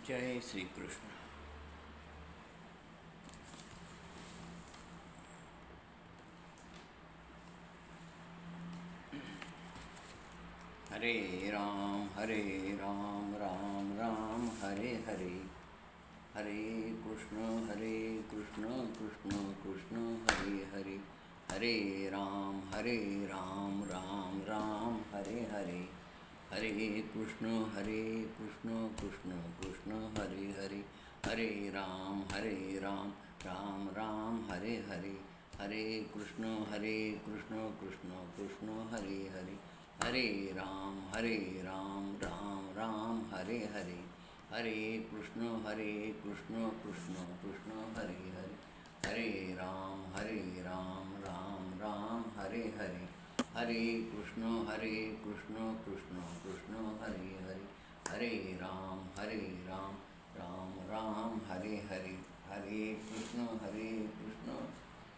जय श्री कृष्ण. हरे हरे राम राम राम हरे हरे. हरे कृष्ण कृष्ण कृष्ण हरे हरे. हरे राम राम राम हरे हरे. हरे कृष्ण कृष्ण कृष्ण हरे हरे. हरे राम राम राम हरे हरे. हरे कृष्ण कृष्ण कृष्ण हरे हरे. हरे राम राम राम हरे हरे. हरे कृष्ण कृष्ण कृष्ण हरे हरे. हरे राम राम राम हरे हरे. हरे कृष्ण कृष्ण कृष्ण हरे हरे. हरे राम राम राम हरे हरे. हरे कृष्ण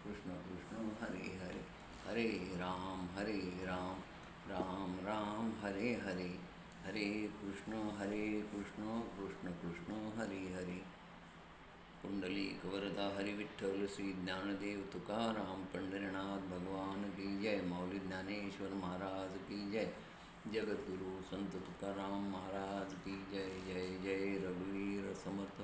कृष्ण कृष्ण हरे हरे. हरे राम राम राम हरे हरे. हरे कृष्ण कृष्ण कृष्ण हरे हरे. पुंडलिक वरदा हरि विठ्ठल श्री ज्ञानदेव तुकाराम पंढरीनाथ भगवान की जय. मौली ज्ञानेश्वर महाराज की जय. जगद्गुरु संत तुकाराम महाराज की जय. जय जय रघुवीर समर्थ.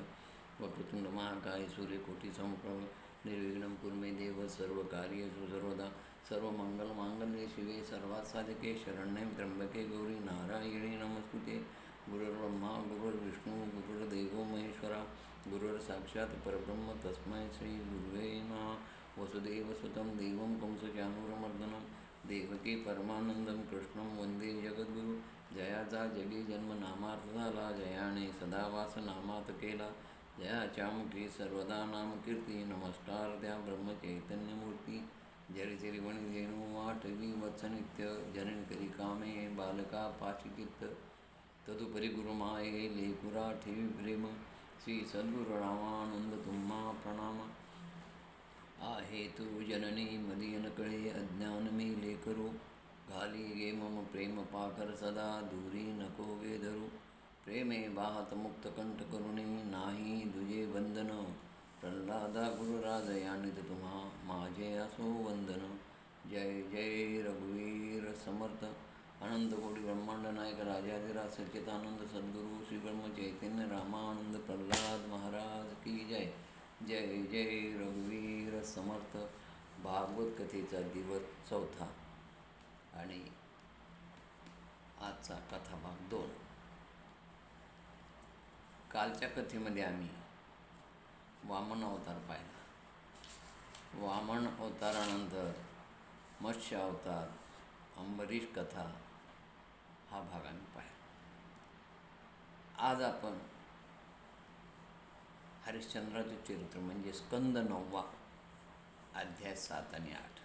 वक्रतुंड महाकाय सूर्यकोटि समप्रभ निर्विघ्नं कुरु मे देव सर्वकार्येषु सर्वदा. सर्वमंगलमांगल्ये शिवे सर्वासाधके शरण्ये त्र्यंबके गौरी नारायणी नमस्ते. गुरुर्ब्रह्मा गुरुर्विष्णू गुरुर्देवो महेश्वरा. गुरुर्साक्षात् परब्रह्म तस्मै श्री गुरुवे नमः. वसुदेवसुतं देवं कंसचाणूरमर्दनं देवकी परमानंदं कृष्णं वंदे जगद्गुरु. जयाचा जगी जन्म नामार्थ झाला. जयाने सदा वास नामात केला. जयाच्या मुखी सर्वदा नामकीर्ती. नमस्कार त्या ब्रह्मचैतन्यमूर्ती. जरितिरिवणी धेनु आठवी वत्सनित्य. जनन करी कामे बालका पाचिकित्त. तदुपरी गुरुमाये लेकुरा ठेवी प्रेम. श्री सद्गुरु रामानंद तुम्हा प्रणाम. आहे तू जननी मदियन कळे अज्ञान मी लेकरू. घाली गे मम प्रेम पाकर सदा दूरी नको गे धरू. प्रेमे बाहत मुक्त कंठ करुणी नाही दुजे बंधन. प्रल्हादा गुरुराज यानित तुम्हा माझे असो वंदन. जय जय रघुवीर समर्थ. अनंत कोटी ब्रह्मांड नायक राजाधिराज सच्चिदानंद सद्गुरु श्री ब्रह्म चैतन्य रामानंद प्रल्हाद महाराज की जय. जय जय रघुवीर समर्थ. भागवत कथेचा दिवस 4 आणि आजचा कथाभाग 2. कालच्या कथेमध्ये आम्ही वामन अवतार पाहिला. वामन अवतारानंतर मत्स्य अवतार, अंबरीश कथा हा भाग आम्ही पाहिला. आज आपण हरिश्चंद्राचे चरित्र म्हणजे स्कंद 9 अध्याय 7 आणि 8.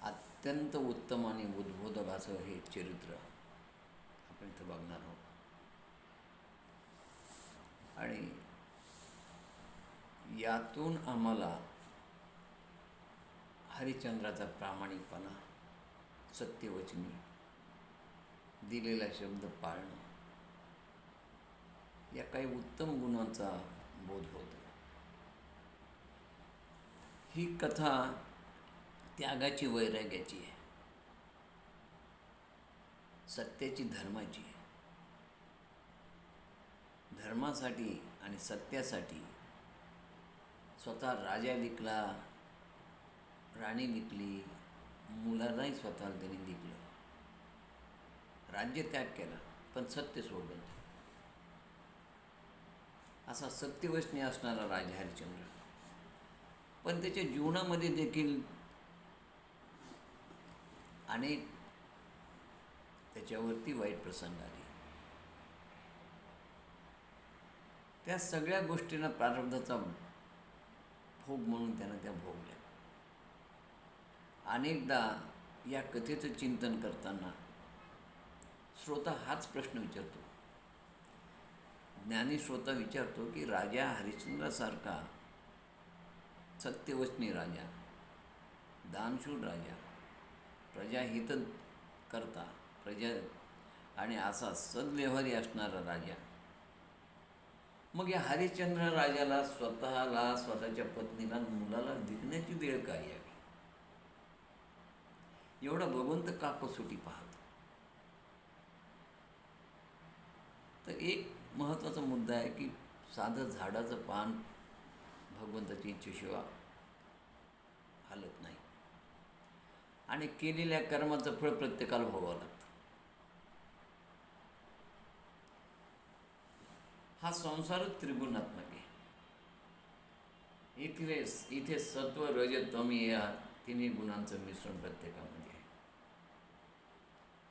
अत्यंत उत्तम आणि उद्बोधक असं हे चरित्र आपण इथं बघणार आहोत. आणि यातून आम्हाला हरिश्चंद्राचा प्रामाणिकपणा, सत्यवचनी, दिलेला शब्द पाळणं या काही उत्तम गुणांचा बोध होतो. ही कथा त्यागाची, वैराग्याची आहे, सत्याची, धर्माची आहे. धर्मासाठी आणि सत्यासाठी स्वतः राजा विकला, राणी विकली, मुलालाही स्वतःला त्यांनी विकलं. राज्य त्याग केला पण सत्य सोडलं नाही. असा सत्यवचनी असणारा राजा हरिश्चंद्र. पण त्याच्या जीवनामध्ये देखील अनेक त्याच्यावरती वाईट प्रसंग आले. त्या सगळ्या गोष्टींना प्रारब्धाचा भोग म्हणून त्यानं त्या भोगल्या. अनेकदा या कथेचं चिंतन करताना श्रोता हाच प्रश्न विचारतो. ज्ञानी श्रोता विचारतो की राजा हरिश्चंद्रासारखा सत्यवचनी राजा, दानशूर राजा, प्रजाहित करता, प्रजा आणि असा सद्व्यवहारी असणारा राजा मग या हरिश्चंद्र राजाला स्वतःला, स्वतःच्या पत्नीला, मुलाला विकण्याची वेळ काय यावी? एवढा भगवंत का कसोटी पाहतो? तर एक महत्त्वाचा मुद्दा आहे की साधं झाडाचं पान भगवंताची इच्छेशिवाय हालत नाही, आणि केलेल्या कर्माचं फळ प्रत्येकाला भोगावं लागतं. हा संसारच त्रिगुणात्मक आहे. इथे सत्व, रज, तम या तिन्ही गुणांचं मिश्रण प्रत्येकामध्ये आहे.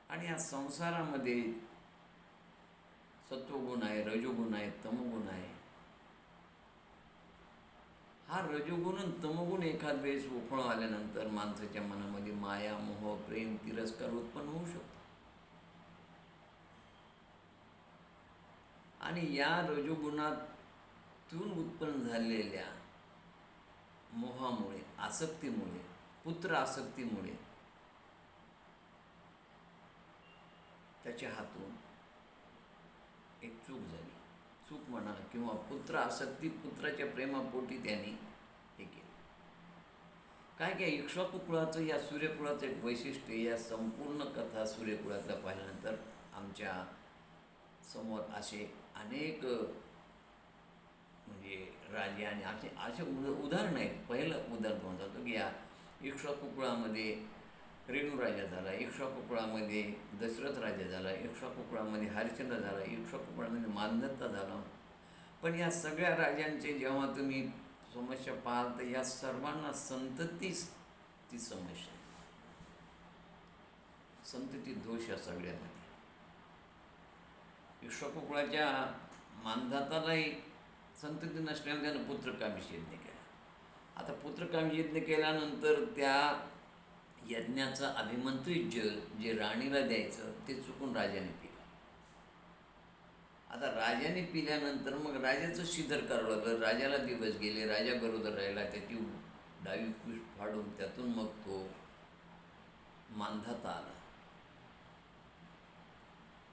आणि या संसारामध्ये सत्वगुण आहे, रजोगुण आहे, तमोगुण आहे. हा रजोगुण आणि तमोगुण एखाद वेळेस उफळ आल्यानंतर माणसाच्या मनामध्ये माया, मोह, प्रेम, तिरस्कार उत्पन्न होऊ शकतो. आणि या रजोगुणातून उत्पन्न झालेल्या मोहामुळे, आसक्तीमुळे, पुत्र आसक्तीमुळे त्याच्या हातून एक चूक झाली. चूक म्हणा किंवा पुत्र आसक्ती, पुत्राच्या प्रेमापोटी त्यांनी हे केलं. काय काय इक्ष्वाकू कुळाचं, या सूर्यकुळाचं एक वैशिष्ट्य, या संपूर्ण कथा सूर्यकुळातल्या पाहिल्यानंतर आमच्या समोर असे अनेक म्हणजे राजे आणि असे उदाहरण आहेत. पहिलं उदाहरण म्हणतो की या इक्ष्वाकू कुळामध्ये रेणू राजा झाला, इक्ष्वाकू कुळामध्ये दशरथ राजा झाला, इक्ष्वाकू कुळामध्ये हरिश्चंद्र झाला, इक्ष्वाकू कुळामध्ये मांधाता झाला. पण या सगळ्या राजांचे जेव्हा तुम्ही समस्या पाहाल तर या सर्वांना संततीच ती समस्या, संतती दोष या सगळ्यांमध्ये. इक्ष्वाकू कुळाच्या मांधातालाही संतती नसल्याने त्यानं पुत्रकामेश यज्ञ केला. आता पुत्रकामेश यज्ञ केल्यानंतर त्या यज्ञाचं अभिमंत्रित जल जे राणीला द्यायचं ते चुकून राजाने पिलं. आता राजाने पिल्यानंतर मग राजाचं शिधर करावं लागलं. राजाला दिवस गेले, राजा गरोदर राहिला, त्याची डावी कुश फाडून त्यातून मग तो मांधाता आला.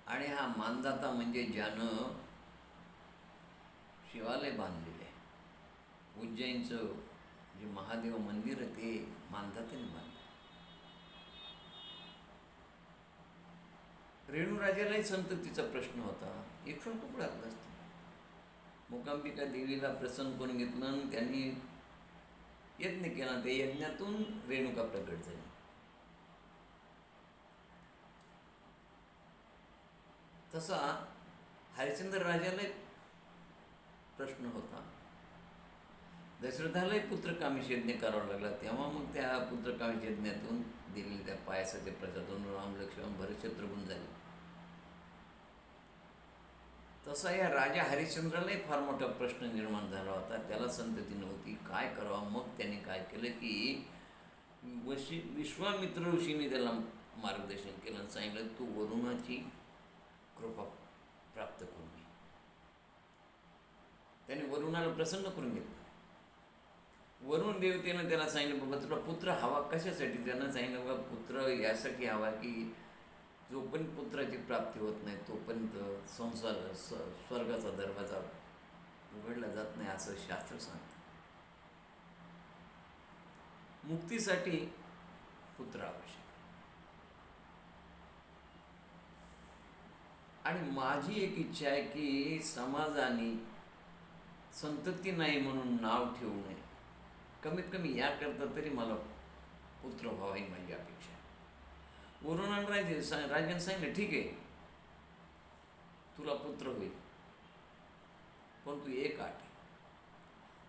आणि हा मांधाता म्हणजे ज्यानं शिवालय बांधलेले आहे, उज्जैनचं जे महादेव मंदिर आहे ते मांधाताने बांधलं. रेणूराजालाही संततीचा प्रश्न होता, इक्ष्वाकू कुळातला असतो. मूकांबिका देवीला प्रसन्न करून घेतलं आणि त्यांनी यज्ञ केला. त्या यज्ञातून रेणुका प्रकट झाली. तसा हरिश्चंद्र राजालाही प्रश्न होता. दशरथालाही पुत्रकामेश यज्ञ करावा लागला. तेव्हा मग त्या पुत्रकामेश यज्ञातून दिलेल्या त्या पायसाच्या प्रसादातून राम, लक्ष्मण, भरत, शत्रुघ्न झाले. तसा या राजा हरिश्चंद्रालाही फार मोठा प्रश्न निर्माण झाला होता. त्याला संतती नव्हती, काय करावं. मग त्याने काय केलं की विश्वामित्र ऋषीने त्याला मार्गदर्शन केलं आणि सांगितलं, तू वरुणाची कृपा प्राप्त करून घे. त्याने वरुणाला प्रसन्न करून घेतलं. वरुण देवतेनं त्याला सांगितलं, बाबा तुला पुत्र हवा कशासाठी? त्यानं सांगितलं, बाबा पुत्र यासाठी हवा की जोपर्यंत पुत्राची प्राप्ती होत नाही तोपर्यंत स्वर्गाचा दरवाजा उघडला जात नाही, असं शास्त्र सांगतं. मुक्तीसाठी पुत्र आवश्यक. आणि माझी एक इच्छा आहे की समाजाने संतती नाही म्हणून नाव ठेवू नये. कमीत कमी याकरता तरी मला पुत्र व्हावा ही माझी अपेक्षा आहे. वरुणाने राजाने सांगितलं, ठीक आहे तुला पुत्र होईल, पण तू एक अट आहे,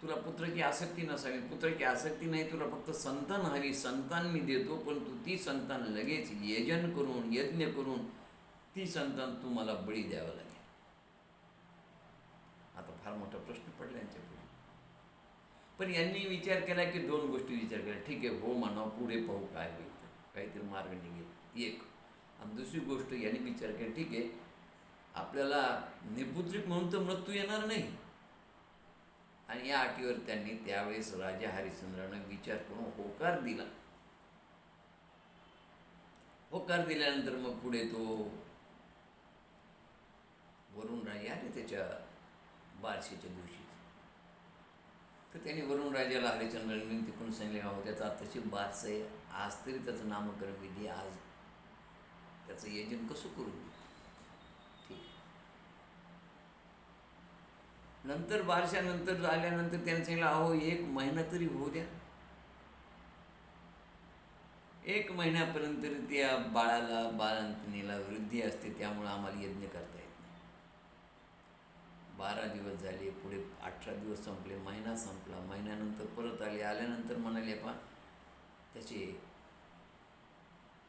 तुला पुत्राची आसक्ती नसावी. पुत्राची आसक्ती नाही, तुला फक्त संतान हवी. संतान मी देतो, पण तू ती संतान लगेच यज्ञ करून ती संतान तू मला बळी द्यावं लागेल. आता फार मोठा प्रश्न पडला यांच्या पुढे. पण यांनी विचार केला की दोन गोष्टी विचार केल्या. ठीक आहे, हो म्हणावं, पुढे पाहू काय होईल, काहीतरी मार्ग निघेल एक. आणि दुसरी गोष्ट यांनी विचार केला, ठीक आहे आपल्याला निपुत्रिक म्हणून तर मृत्यू येणार नाही. आणि या अटीवर त्यांनी त्यावेळेस राजा हरिश्चंद्रानं विचार करून होकार दिला. होकार दिल्यानंतर मग पुढे तो वरुण राजा आले त्याच्या बारशीच्या दिवशी. तर त्यांनी वरुण राजाला हरिश्चंद्रांनी तिकडून सांगितले, अहो त्याचं आताची बारस आहे, आज तरी त्याचं नामकरण विधी, आज त्याचं यजन कसं करू. ठीक आहे. नंतर बारशानंतर आल्यानंतर त्याने सांगितलं, अहो 1 महिना तरी होऊ द्या. 1 महिन्यापर्यंत तरी त्या बाळंतिणीला वृद्धी असते, त्यामुळं आम्हाला यज्ञ करता येत नाही. 12 दिवस झाले, पुढे 18 दिवस संपले, महिना संपला. महिन्यानंतर परत आल्यानंतर म्हणाले, पा त्याचे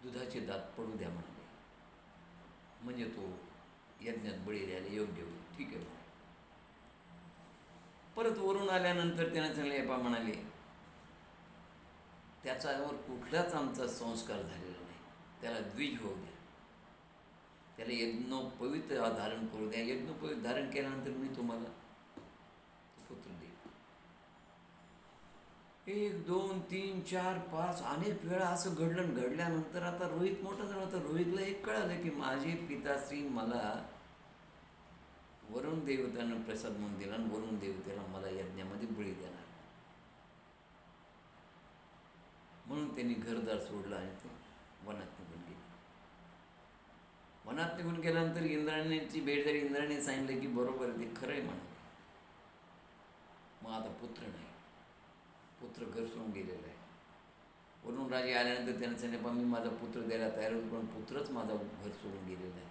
दुधाचे दात पडू द्या म्हणाले, म्हणजे तो यज्ञात बळी द्यायला योग्य होईल. ठीक आहे म्हणाले. परत वरून आल्यानंतर त्याने सांगितले, पा म्हणाले त्याच्यावर कुठलाच आमचा संस्कार झालेला नाही, त्याला द्विज होऊ द्या, त्याला यज्ञोपवीत धारण करू द्या. यज्ञोपवीत धारण केल्यानंतर मी तुम्हाला पुत्र देईन. 1, 2, 3, 4, 5 अनेक वेळा असं घडलं. घडल्यानंतर आता रोहित मोठा झाला होता. रोहितला एक कळालं की माझे पिताश्री मला वरुण देवतानं प्रसाद म्हणून दिला आणि वरुण देवतेला मला यज्ञामध्ये बळी देणार. म्हणून त्यांनी घरदार सोडलं आणि ते वनात निघून गेले. वनात निघून गेल्यानंतर इंद्राणीची भेट झाली. इंद्राने सांगितलं की बरोबर ते खरं आहे म्हणाले. मग आता पुत्र नाही, पुत्र घर सोडून गेलेला आहे. वरून राजे आल्यानंतर त्याने सांगितलं, पण मी माझा पुत्र द्यायला तयार होतो, पण पुत्रच माझा घर सोडून गेलेला आहे.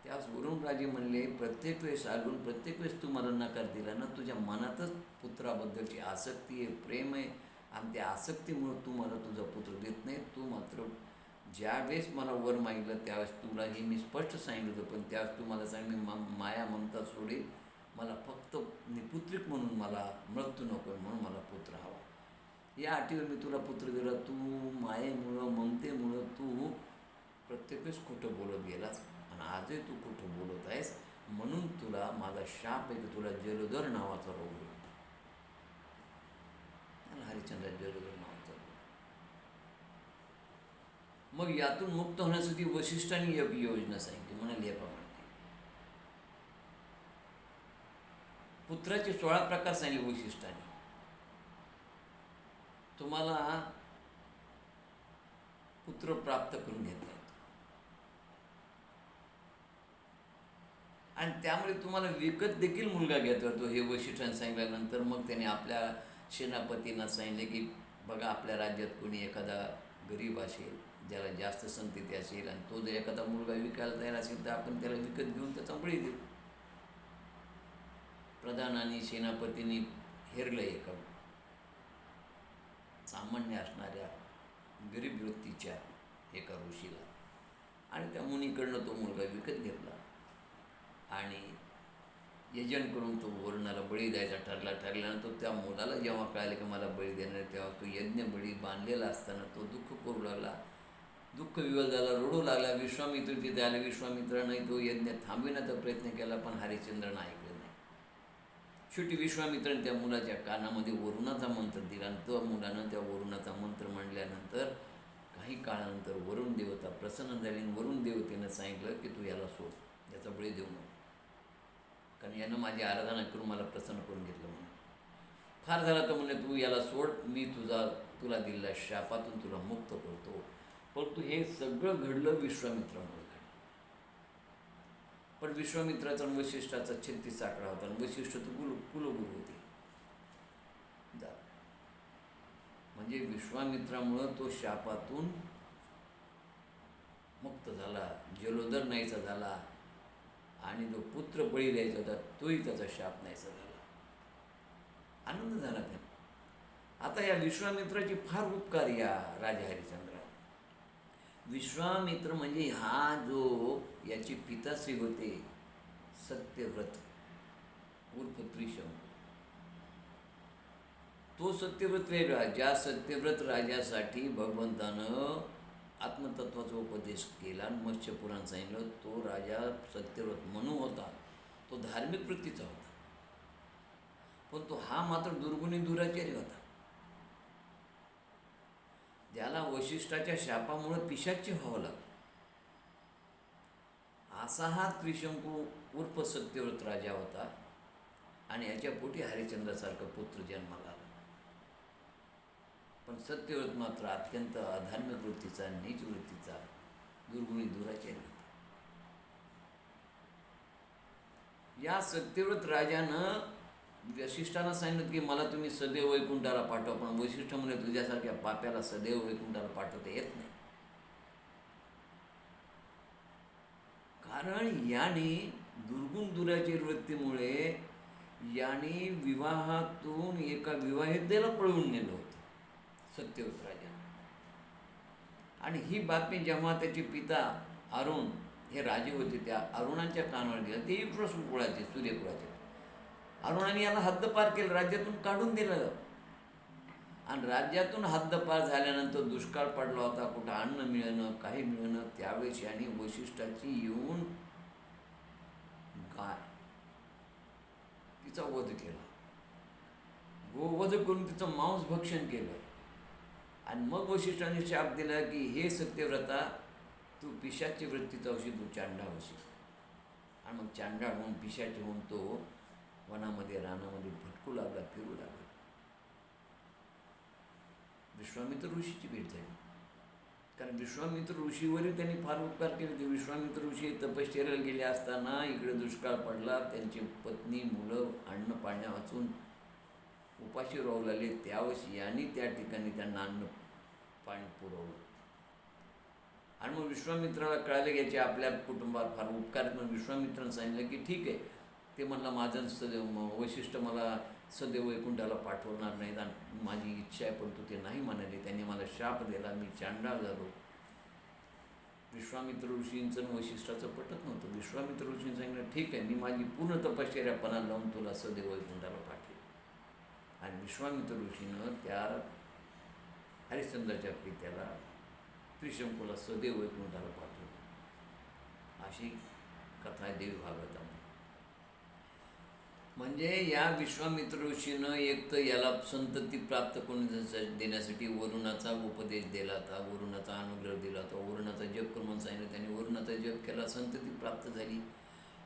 त्यास वरून राजे म्हणले, प्रत्येक वेळेस आलून प्रत्येक वेळेस तू मला नकार दिला ना, तुझ्या मनातच पुत्राबद्दलची आसक्ती आहे, प्रेम आहे, आणि त्या आसक्तीमुळं तू मला तुझा पुत्र देत नाही. तू मात्र ज्यावेळेस मला वर मागितलं त्यावेळेस तुला हे मी स्पष्ट सांगितलं होतं, पण त्यावेळेस तू मला सांग, मी माया ममता सोडेल, मला फक्त निपुत्रिक म्हणून मला मृत्यू नको, म्हणून मला पुत्र हवा. या अटीवर मी तुला पुत्र दिला. तू मायेमुळं ममतेमुळं तू प्रत्येक वेळेस खोटं बोलत गेलास, आणि आजही तू खोटं बोलत आहेस, म्हणून तुला माझा शाप आहे की तुला जलोदर नावाचा रोग होईल. हरिश्चंद्र जलोदर नावाचा रोग. मग यातून मुक्त होण्यासाठी वशिष्ठांनी एक योजना सांगितली. म्हणाली याप्रमाणे पुत्राचे 16 प्रकार सांगितले वशिष्ठांनी. तुम्हाला पुत्र प्राप्त करून घेता येतो, आणि त्यामुळे तुम्हाला विकत देखील मुलगा घेता येतो. हे वशिष्ठांनी सांगितल्यानंतर मग त्याने आपल्या सेनापतींना सांगितले की बघा, आपल्या राज्यात कोणी एखादा गरीब असेल, ज्याला जास्त संतती असेल, आणि तो जर एखादा मुलगा विकायला तयार असेल तर आपण त्याला विकत घेऊन त्याचा बळी देऊ. प्रधान आणि सेनापतींनी हेरलं एका सामान्य असणाऱ्या गरीब वृत्तीच्या एका ऋषीला, आणि त्या मुनीकडनं तो मुलगा विकत घेतला, आणि यजन करून तो वरुणाला बळी द्यायचा ठरल्यानंतर त्या मुलाला जेव्हा कळाले की मला बळी देणार, तेव्हा तो यज्ञ बळी बांधलेला असताना तो दुःख करू लागला, दुःख विवल झाला, रडू लागला. विश्वामित्र तिथे आले. विश्वामित्राने तो यज्ञ थांबविण्याचा प्रयत्न केला, पण हरिश्चंद्रानं ऐकलं नाही. शेवटी विश्वामित्राने त्या मुलाच्या कानामध्ये वरुणाचा मंत्र दिला, आणि त्या मुलानं त्या वरुणाचा मंत्र म्हणल्यानंतर काही काळानंतर वरुण देवता प्रसन्न झाली, आणि वरुण देवतेनं सांगितलं की तू याला सोड, याचा बळी देऊ नको, कारण यानं माझी आराधना करून मला प्रसन्न करून घेतलं. म्हणून फार झाला तर म्हणले तू याला सोड, मी तुला दिलेल्या शापातून तुला मुक्त करतो. परंतु हे सगळं घडलं विश्वामित्रामुळे घडलं. पण विश्वामित्राचा आणि वशिष्ठाचा 36 आकडा होता, आणि वशिष्ठ तर कुलगुरू होते. म्हणजे विश्वामित्रामुळं तो शापातून मुक्त झाला, जलोदर नाहीचा झाला, आणि जो पुत्र बळी द्यायचा होता तोही त्याचा शाप नाहीसा झाला. आनंद झाला त्यांना. आता या विश्वामित्राची फार उपकार या राजा हरिश्चंद्र. विश्वामित्र म्हणजे हा जो याचे पिताश्री होते सत्यव्रत उर्फ त्रिशंकू, तो सत्यव्रत वेगळा. ज्या सत्यव्रत राजासाठी भगवंतानं आत्मतत्वाचा उपदेश केला, मत्स्यपुराण सांगितलं, तो राजा सत्यव्रत मनु होता, तो धार्मिक वृत्तीचा होता, पण तो हा मात्र दुर्गुणी दुराचारी होता, ज्याला वशिष्ठाच्या शापामुळे पिशाच्य व्हावं लागलं. असा हा त्रिशंकू उर्फ सत्यव्रत राजा होता. आणि याच्या पोटी हरिश्चंद्रासारखा पुत्र जन्माला आला. पण सत्यव्रत मात्र अत्यंत अधार्मिक वृत्तीचा, नीच वृत्तीचा, दुर्गुणी दुराचारी होता. या सत्यव्रत राजानं वशिष्ठांना सांगितलं की मला तुम्ही सदैव वैकुंठाला पाठवा, पण वशिष्ठ म्हणे तुझ्यासारख्या पाप्याला सदैव वैकुंठाला पाठवता येत नाही. कारण याने दुर्गुण दुराचारी वृत्तीमुळे याने विवाहातून एका विवाहितेला पळवून नेलं होतं सत्यव्रत राजानं. आणि ही बातमी जेव्हा त्याचे पिता अरुण हे राजे होते त्या अरुणांच्या कानावर गेलं, ते कुळाचे, सूर्यकुळाचे, अरुणाने याला हद्दपार केलं, राज्यातून काढून दिलं. आणि राज्यातून हद्दपार झाल्यानंतर दुष्काळ पडला होता, कुठं अन्न मिळणं, काही मिळणं. त्यावेळेस याने वशिष्ठाची येऊन गाय तिचा वध केला, गोवध करून तिचं मांस भक्षण केलं. आणि मग वशिष्ठाने शाप दिला की हे सत्यव्रता, तू पिशाची वृत्तीचा होशील, तू चांडाळ होशील. आणि मग चांडाळ होऊन, पिशाची होऊन तो वनामध्ये, रानामध्ये भटकू लागला, फिरू लागला. विश्वामित्र ऋषीची भेट झाली, कारण विश्वामित्र ऋषीवरही त्यांनी फार उपकार केले होते. विश्वामित्र ऋषी तपश्चर्याला गेले असताना इकडे दुष्काळ पडला, त्यांची पत्नी, मुलं अन्न पाण्या वाचून उपाशी राहू लागले. त्यावेळेस यांनी त्या ठिकाणी त्यांना अन्न पाणी पुरवलं. आणि मग विश्वामित्राला कळालं की याचे आपल्या कुटुंबात फार उपकार. मग विश्वामित्रानं सांगितलं की ठीक आहे, ते म्हणलं माझं वशिष्ठ मला सदैव वैकुंठाला पाठवणार नाहीत आणि माझी इच्छा आहे, परंतु ते नाही म्हणाले. त्यांनी मला शाप दिला, मी चांडाळ झालो. विश्वामित्र ऋषींचं वशिष्ठाचं पटत नव्हतं. विश्वामित्र ऋषींनी सांगितलं ठीक आहे, मी माझी पूर्ण तपश्चर्यापणा लावून तुला सदैव वैकुंठाला पाठवेल. आणि विश्वामित्र ऋषीनं त्या हरिश्चंद्राच्या पित्याला त्रिशंकूला सदैव वैकुंठाला पाठवलं. अशी कथा आहे देवी भागवतामध्ये. म्हणजे या विश्वामित्र ऋषीनं एक तर याला संतती प्राप्त करून देण्यासाठी वरुणाचा उपदेश दिला होता, वरुणाचा अनुग्रह दिला होता, वरुणाचा जप करून सांगितलं. त्याने वरुणाचा जप केला, संतती प्राप्त झाली.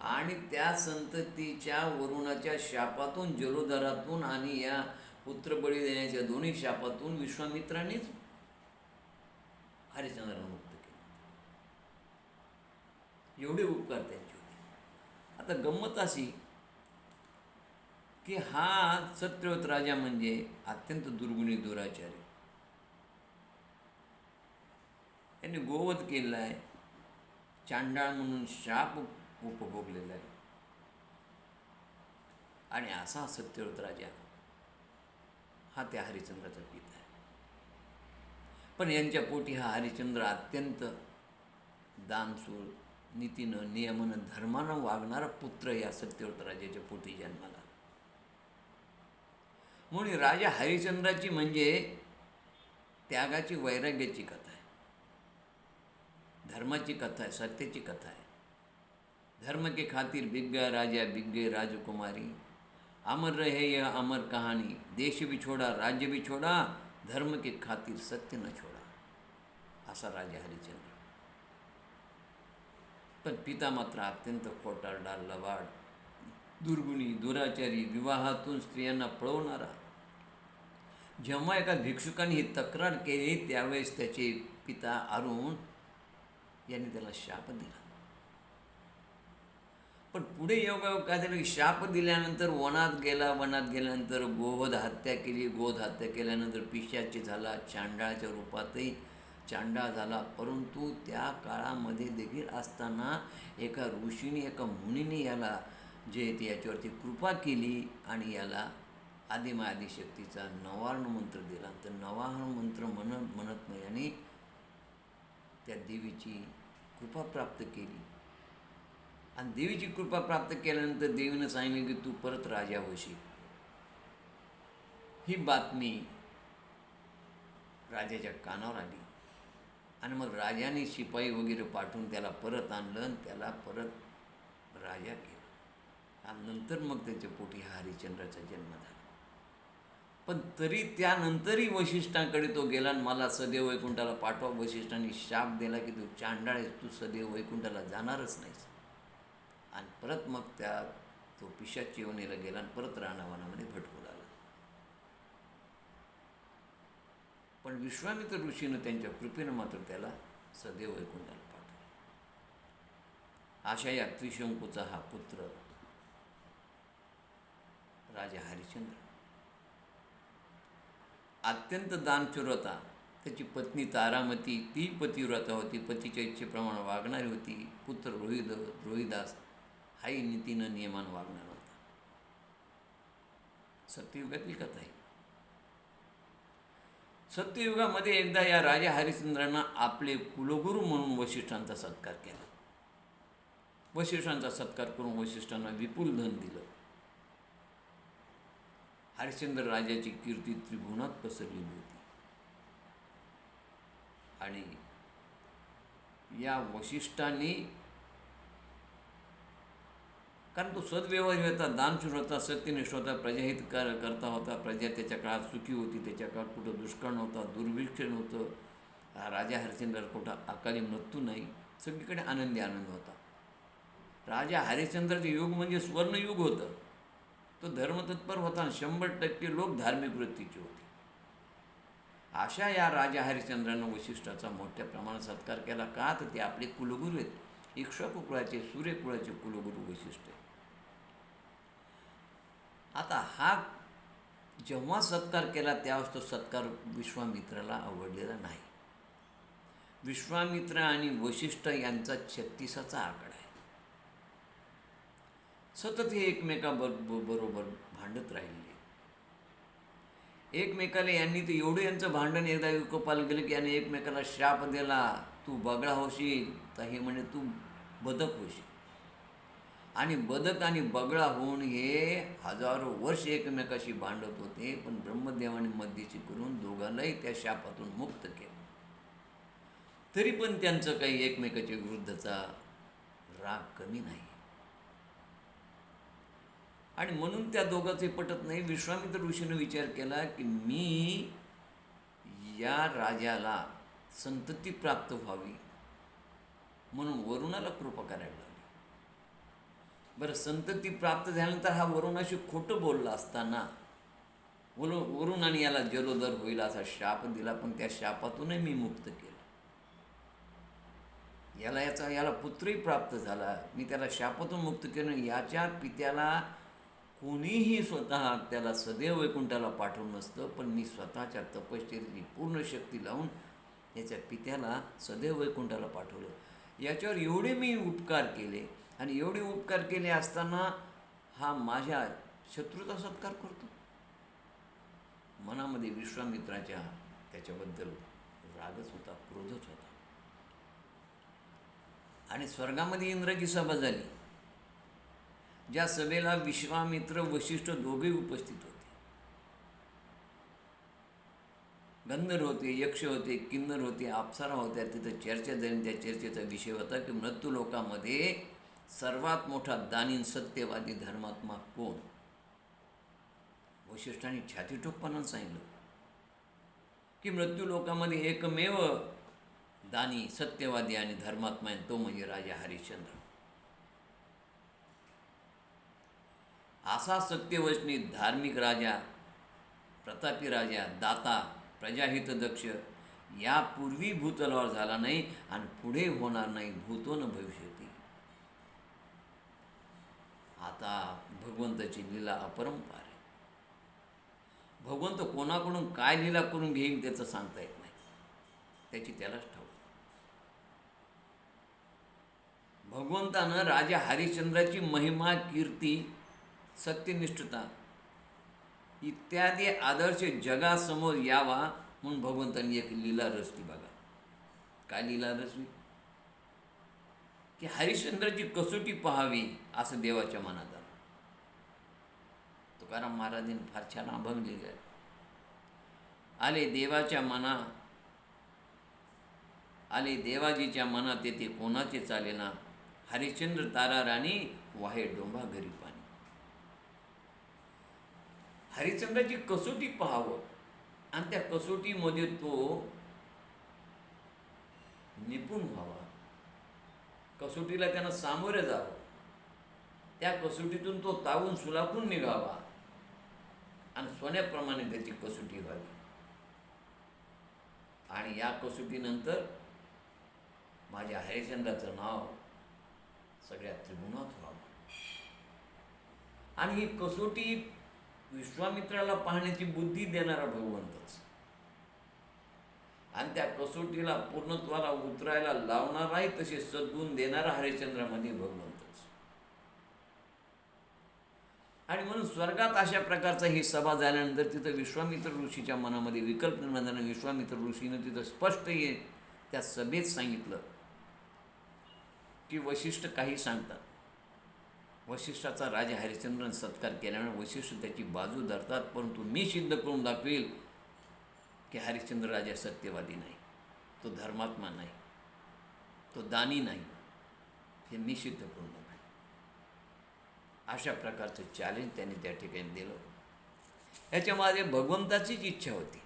आणि त्या संततीच्या वरुणाच्या शापातून, जलोदरातून आणि या पुत्रबळी देण्याच्या दोन्ही शापातून विश्वामित्रानेच हरिश्चंद्राला मुक्त केलं. एवढे उपकार त्यांचे होते. आता गंमत अशी की हा सत्यव्रत राजा म्हणजे अत्यंत दुर्गुणी दुराचारी. त्यांनी गोवध केलेला आहे, चांडाळ म्हणून शाप उपभोगलेला आहे. आणि असा सत्यव्रत राजा हा त्या हरिश्चंद्राचा पिता आहे. पण यांच्या पोटी हा हरिश्चंद्र अत्यंत दानशूर, नीतीनं, नियमानं, धर्मानं वागणारा पुत्र या सत्यव्रत राजाच्या पोटी जन्माला. म्हणून राजा हरिश्चंद्राची म्हणजे त्यागाची, वैराग्याची कथा आहे, धर्माची कथा आहे, सत्याची कथा आहे. धर्म के खातिर बिक गया राजा, बिक गई राजकुमारी, अमर रहे यह अमर कहानी, देश भी छोड़ा, राज्य भी छोड़ा, धर्म के खातिर सत्य न छोड़ा. असा राजा हरिश्चंद्र. पण पिता मात्र अत्यंत खोटारडा, लवाड, दुर्गुणी, दुराचारी, विवाहातून स्त्रियांना पळवणारा. जेव्हा एका भिक्षुकाने ही तक्रार केली त्यावेळेस त्याचे पिता अरुण यांनी त्याला शाप दिला. पण पुढे योगायोग काय झालं की शाप दिल्यानंतर वनात गेला. वनात गेल्यानंतर गोवध हत्या केली. गोवध हत्या केल्यानंतर पिशाची झाला, चांडाळाच्या रूपातही चांडाळ झाला. परंतु त्या काळामध्ये देखील असताना एका ऋषीने, एका मुनीने याला जे ते याच्यावरती कृपा केली आणि याला आदिशक्तीचा नवाहरण मंत्र दिला. तर नवाहरण मंत्र म्हणत नाही आणि त्या देवीची कृपा प्राप्त केली. आणि देवीची कृपा प्राप्त केल्यानंतर देवीनं सांगितलं की तू परत राजा होशील. ही बातमी राजाच्या कानावर आली. आणि मग राजाने शिपाई वगैरे पाठवून त्याला परत आणलं आणि त्याला परत राजा केलं. आणि नंतर मग त्याच्या पोटी हा हरिश्चंद्राचा जन्म झाला. पण तरी त्यानंतरही वशिष्ठांकडे तो गेला आणि मला सदैव वैकुंठाला पाठवा. वशिष्ठांनी शाप दिला की तू चांडाळ आहेस, तू सदैव वैकुंठाला जाणारच नाहीस. आणि परत मग त्या तो पिशाच योनीला गेला आणि परत रानावनामध्ये भटकू लागला. पण विश्वामित्र ऋषीनं त्यांच्या कृपेनं मात्र त्याला सदैव वैकुंठाला पाठवलं. अशा या त्रिशंकूचा हा पुत्र राजा हरिश्चंद्र अत्यंत दानशूर होता. त्याची पत्नी तारामती ती पतिव्रता होती, पतीच्या इच्छेप्रमाणे वागणारी होती. पुत्र रोहिदास हाही नीतीनं नियमानं वागणारा होता. सत्ययुगातली कथा आहे. सत्ययुगामध्ये एकदा या राजा हरिश्चंद्रांना आपले कुलगुरू म्हणून वशिष्ठांचा सत्कार केला. वशिष्ठांचा सत्कार करून वशिष्ठांना विपुल धन दिलं. हरिश्चंद्र राजाची कीर्ती त्रिभुवनात पसरलेली होती. आणि या वशिष्ठांनी, कारण तो सद्व्यवहारी होता, दानशूर होता, सत्यनिष्ठ होता, प्रजाहित करता होता, प्रजा त्याच्या काळात सुखी होती, त्याच्या काळात कुठं दुष्काळ नव्हता, दुर्भिक्ष नव्हतं, राजा हरिश्चंद्र कुठं अकाली मृत्यू नाही, सगळीकडे आनंदी आनंद होता. राजा हरिश्चंद्राचे युग म्हणजे स्वर्णयुग होतं. तो धर्मतत्पर होता आणि 100% लोक धार्मिक वृत्तीचे होते. अशा या राजा हरिश्चंद्रानं वशिष्ठाचा मोठ्या प्रमाणात सत्कार केला. का तर ते आपले कुलगुरू आहेत. इक्ष्वाकू कुळाचे, सूर्य कुळाचे कुलगुरू वशिष्ठ. आता हा जेव्हा सत्कार केला त्यावेळेस तो सत्कार विश्वामित्राला आवडलेला नाही. विश्वामित्र आणि वशिष्ठ यांचा 36चा आकडा आहे. सतत हे एकमेकाबरोबर भांडत राहिले. एकमेकाला यांनी तर एवढं यांचं भांडण एकदा विकोपाला गेलं की यांनी एकमेकाला शाप दिला, तू बगळा होशील, तर हे म्हणे तू बदक होशील. आणि बदक आणि बगळा होऊन हे हजारो वर्ष एकमेकाशी भांडत होते. पण ब्रह्मदेवाने मध्यस्थी करून दोघांनाही त्या शापातून मुक्त केलं. तरी पण त्यांचं काही एकमेकाच्या विरुद्धचा राग कमी नाही. आणि म्हणून त्या दोघांचे पटत नाही. विश्वामित्र ऋषीनं विचार केला की मी या राजाला संतती प्राप्त व्हावी म्हणून वरुणाला कृपा करायला लागली. बरं, संतती प्राप्त झाल्यानंतर हा वरुणाशी खोटं बोलला असताना वरुणाने याला जलोदर होईल असा शाप दिला. पण त्या शापातूनही मी मुक्त केलं. याला पुत्रही प्राप्त झाला. मी त्याला शापातून मुक्त केलं. याच्या पित्याला कोणीही स्वतः त्याला सदैव वैकुंठाला पाठवून नसतं, पण मी स्वतःच्या तपश्चर्येची पूर्ण शक्ती लावून याच्या पित्याला सदैव वैकुंठाला पाठवलं. याच्यावर एवढे मी उपकार केले आणि एवढे उपकार केले असताना हा माझ्या शत्रूचा सत्कार करतो. मनामध्ये विश्वामित्राच्या त्याच्याबद्दल रागच होता, क्रोधच होता. आणि स्वर्गामध्ये इंद्राची सभा झाली. ज्या सभेला विश्वामित्र वशिष्ठ दोघेही उपस्थित होते. गंधर्व होते, यक्ष होते, किन्नर होते, अप्सरा होत्या. तिथं चर्चा झाली. त्या चर्चेचा विषय होता की मृत्यू लोकामध्ये सर्वात मोठा दानीन सत्यवादी धर्मात्मा कोण. वशिष्ठांनी छातीठोकपणानं सांगितलं की मृत्यू लोकामध्ये एकमेव दानी, सत्यवादी आणि धर्मात्मा आहे, तो म्हणजे राजा हरिश्चंद्र. असा सत्यवचनी धार्मिक राजा, प्रतापी राजा, दाता, प्रजाहितदक्ष यापूर्वी भूतलावर झाला नाही आणि पुढे होणार नाही. भूतो न भविष्यती. आता भगवंताची लीला अपरंपार आहे. भगवंत कोणाकडून काय लीला करून घेईल त्याचं सांगता येत नाही. त्याची त्यालाच ठाऊक. भगवंतानं राजा हरिश्चंद्राची महिमा, कीर्ती, सत्यनिष्ठता इत्यादी आदर्श जगासमोर यावा म्हणून भगवंतांनी एक लीला रचली. बघा काय लीला रचली की हरिश्चंद्राची कसोटी पाहावी असं देवाच्या मनात आलं. तुकाराम महाराजांनी फार छान अभंग लिहिले. आले देवाजीच्या मनात येते कोणाचे चालेना, हरिश्चंद्र तारा राणी वाहे डोंबा घरी पाणी. हरिश्चंद्राची कसोटी पाहावं आणि त्या कसोटीमध्ये तो निपुण व्हावा. कसोटीला त्यानं सामोरं जावं. त्या कसोटीतून तो तावून सुलाखून निघावा आणि सोन्याप्रमाणे त्याची कसोटी व्हावी. आणि या कसोटीनंतर माझ्या हरिश्चंद्राचं नाव सगळ्या त्रिगुणात व्हावं. आणि ही कसोटी विश्वामित्राला पाहण्याची बुद्धी देणारा भगवंतच, आणि त्या कसोटीला पूर्णत्वाला उतरायला लावणाराही तसे सद्गुण देणारा हरिश्चंद्रामध्ये भगवंतच. आणि म्हणून स्वर्गात अशा प्रकारचा ही सभा झाल्यानंतर तिथं विश्वामित्र ऋषीच्या मनामध्ये विकल्प निर्माण झाला. विश्वामित्र ऋषीनं तिथं स्पष्ट त्या सभेत सांगितलं की वशिष्ठ काही सांगतात. वशिष्ठाचा राजा हरिश्चंद्राने सत्कार केल्यामुळे वशिष्ठ त्याची बाजू धरतात, परंतु मी सिद्ध करून दाखवेल की हरिश्चंद्र राजा सत्यवादी नाही, तो धर्मात्मा नाही, तो दानी नाही, हे मी सिद्ध करून दाखवेल. अशा प्रकारचं चॅलेंज त्यांनी त्या ठिकाणी दिलं. याच्यामध्ये भगवंताचीच इच्छा होती,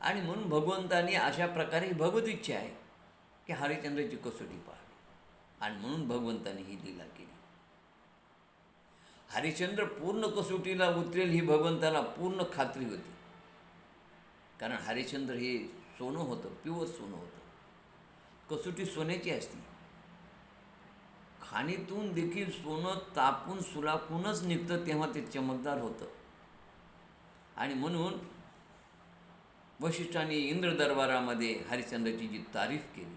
आणि म्हणून भगवंतानी अशा प्रकारे भगवत इच्छा आहे की हरिश्चंद्राची कसोटी पाहावी, आणि म्हणून भगवंताने ही लीला केली. हरिश्चंद्र पूर्ण कसोटीला उतरेल ही भगवंताला पूर्ण खात्री होती, कारण हरिश्चंद्र हे सोनं होतं, प्युअर सोनं होतं. कसोटी सोन्याची असती, खाणीतून देखील सोनं तापून सुलाखूनच निघतं, तेव्हा ते चमकदार होतं. आणि म्हणून वशिष्ठांनी इंद्र दरबारामध्ये हरिश्चंद्राची जी तारीफ केली,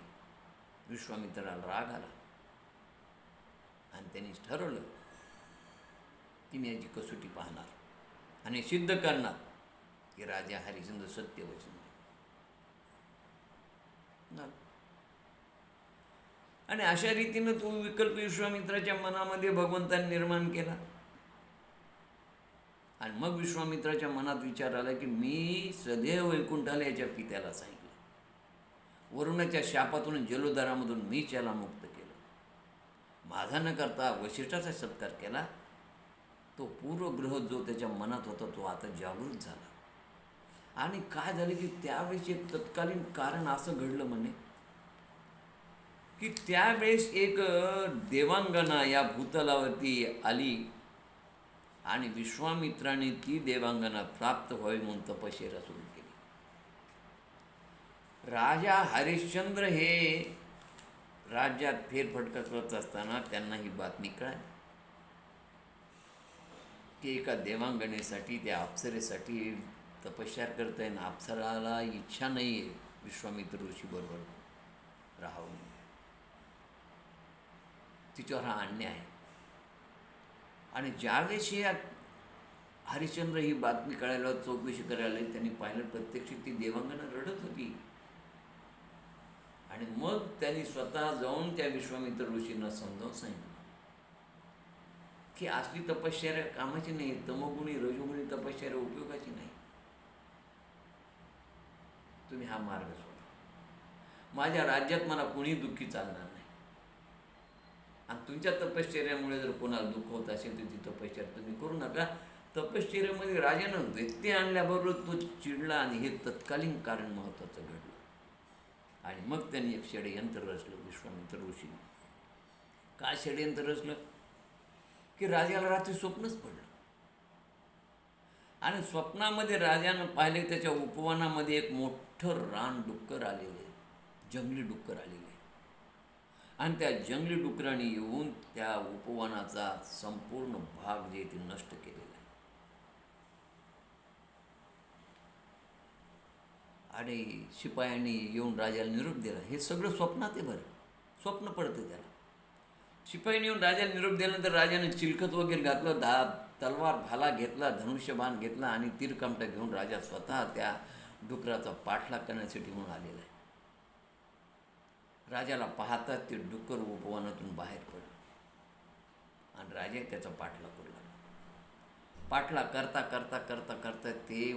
विश्वामित्राला राग आला, आणि त्यांनी ठरवलं की मी याची कसोटी पाहणार आणि सिद्ध करणार की राजा हरिश्चंद्र सत्यवचन. आणि अशा रीतीनं तो विकल्प विश्वामित्राच्या मनामध्ये भगवंतांनी निर्माण केला. आणि मग विश्वामित्राच्या मनात विचार आला की मी सदैव वैकुंठाला याच्या पित्याला सांगितलं, वरुणाच्या शापातून जलोदरामधून मी त्याला मुक्त केलं, माझा न करता वशिष्ठाचा सत्कार केला. तो पूर्वग्रह जो त्याच्या मनात होता तो आता जागृत झाला. आणि काय झालं की त्यावेळेस एक तत्कालीन कारण असं घडलं म्हणे की त्यावेळेस एक देवांगना या भूतलावरती आली, आणि विश्वामित्राने ती देवांगना प्राप्त व्हावी म्हणून तपश्चर्या सुरू केली. राजा हरिश्चंद्र हे राज्यात फेरफटका करत असताना त्यांना ही बातमी कळाली की एका देवांगनेसाठी, त्या अप्सरेसाठी तपश्चर्या करत आहे, ना अप्सराला इच्छा नाही आहे विश्वामित्र ऋषीबरोबर राहावं, तिच्यावर हा अन्याय आहे. आणि ज्यावेळेस या हरिश्चंद्र ही बातमी कळायला, चौकशी करायला त्यांनी पाहिलं, प्रत्यक्ष ती देवांगना रडत होती. आणि मग त्यांनी स्वतः जाऊन त्या विश्वामित्र ऋषींना समजावून सांगितलं की असली तपश्चर्या कामाची नाही, तमोगुणी रजोगुणी तपश्चर्या उपयोगाची नाही, तुम्ही हा मार्ग सोडा. माझ्या राज्यात मला कोणी दुःखी चालणार नाही, आणि तुमच्या तपश्चर्यामुळे जर कोणाला दुःख होत असेल तर ती तपश्चर्या तुम्ही करू नका. तपश्चर्यामध्ये राजानं व्यक्ती आणल्याबरोबर तो चिडला, आणि हे तत्कालीन कारण महत्त्वाचं घडलं. आणि मग त्यांनी एक षडयंत्र रचलं विश्वामित्र ऋषीने. काय षडयंत्र रचलं की राजाला रात्री स्वप्नच पडलं, आणि स्वप्नामध्ये राजानं पाहिले त्याच्या उपवनामध्ये एक मोठं रान डुक्कर आलेलं आहे, जंगली डुक्कर आलेलं आहे, आणि त्या जंगली डुकराने येऊन त्या उपवनाचा संपूर्ण भाग जे ते नष्ट केलेला आहे. आणि शिपायांनी येऊन राजाला निरोप दिला. हे सगळं स्वप्नात आहे बरं, स्वप्न पडतं त्याला. शिपाईने येऊन राजाला निरोप दिल्यानंतर राजाने चिलखत वगैरे घातलं, तलवार भाला घेतला, धनुष्यबाण घेतला, आणि तीरकमटा घेऊन राजा स्वतः त्या डुकराचा पाठलाग करण्यासाठी म्हणून आलेला आहे. राजाला पाहतात ते डुक्कर उपवनातून बाहेर पडलं, आणि राजा त्याचा पाठलाग करू लागला. पाठलाग करता करता करता करता ते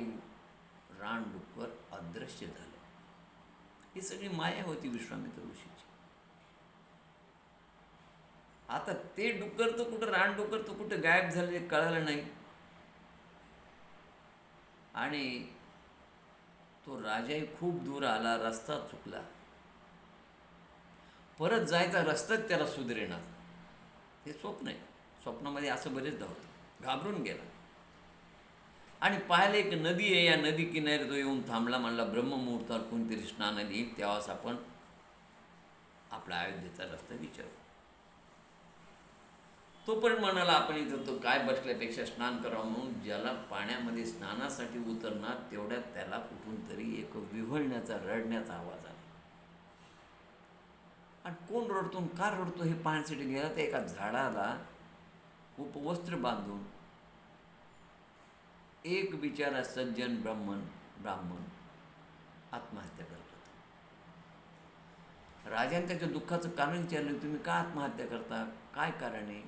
रान डुक्कर अदृश्य झालं. ही सगळी माया होती विश्वामित्र ऋषीची. आता ते डुक्कर तर कुठं, रान डुक्कर तर कुठं गायब झाले कळालं नाही. आणि तो राजाही खूप दूर आला, रस्ता चुकला, परत जायचा रस्ताच त्याला सुधरेना. हे स्वप्न आहे. स्वप्नामध्ये असं बरेचदा होतं. घाबरून गेला आणि पाहिलं एक नदी आहे. या नदी किनारी तो येऊन थांबला. म्हणला ब्रह्ममुहूर्तावर कोणतरी स्नानाला येईल, तेव्हाच आपण आपला अयोध्येचा रस्ता विचारू. तो पण म्हणाला आपण इथं तो काय बसल्यापेक्षा स्नान करावं, म्हणून ज्याला पाण्यामध्ये स्नानासाठी उतरणार तेवढ्यात त्याला कुठून तरी एक विव्हळण्याचा, रडण्याचा आवाज आला. आणि कोण रडतो आणि का रडतो हे पाहण्यासाठी गेला. तर एका झाडाला उपवस्त्र बांधून एक बिचारा सज्जन ब्राह्मण आत्महत्या करत होता. राजाने त्याच्या दुःखाचं कारण विचारलं, तुम्ही का आत्महत्या करता, काय कारण आहे.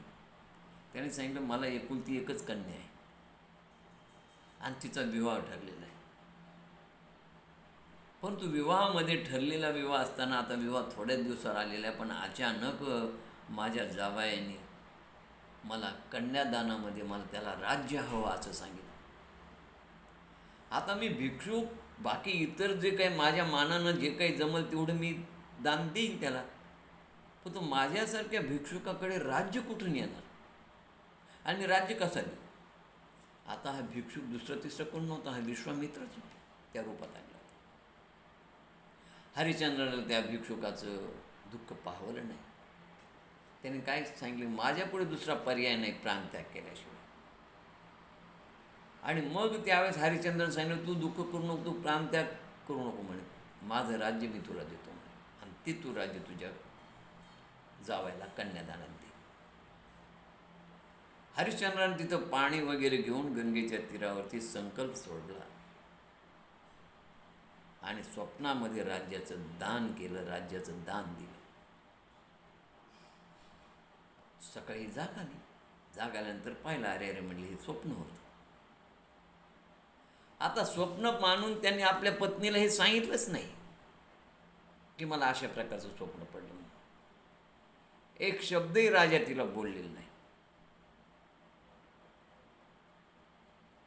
त्याने सांगितलं, मला एकुलती एकच कन्या आहे आणि तिचा विवाह ठरलेला आहे. परंतु विवाहामध्ये ठरलेला विवाह असताना आता विवाह थोड्याच दिवसावर आलेला आहे, पण अचानक माझ्या जावयाने मला कन्यादानामध्ये मला त्याला राज्य हवं असं सांगितलं. आता मी भिक्षुक, बाकी इतर जे काही माझ्या मानानं जे काही जमल तेवढं मी दान देईन त्याला, पण तो माझ्यासारख्या भिक्षुकाकडे राज्य कुठून येणार आणि राज्य कसं देऊ. आता हा भिक्षुक दुसरं तिसरं कोण नव्हता, हा विश्वामित्रच होता त्या रूपात आला. हरिश्चंद्राला त्या भिक्षुकाचं दुःख पाहवलं नाही. त्याने काय सांगितलं, माझ्यापुढे दुसरा पर्याय नाही प्राणत्याग केल्याशिवाय. आणि मग त्यावेळेस हरिश्चंद्राने सांगितलं, तू दुःख करू नको, तू प्राणत्याग करू नको म्हणे, माझं राज्य मी तुला देतो म्हणे, आणि ते तू राज्य तुझ्या जावायला कन्यादानात दे. हरिश्चंद्राने तिथं पाणी वगैरे घेऊन गंगेच्या तीरावरती संकल्प सोडला आणि स्वप्नामध्ये राज्याचं दान केलं, राज्याचं दान दिलं. सकाळी जाग आली. जाग आल्यानंतर पाहिलं, अरे म्हणले हे स्वप्न होतं. आता स्वप्न मानून त्यांनी आपल्या पत्नीला हे सांगितलंच नाही की मला अशा प्रकारचं स्वप्न पडलं. एक शब्दही राजा तिला बोललेला नाही.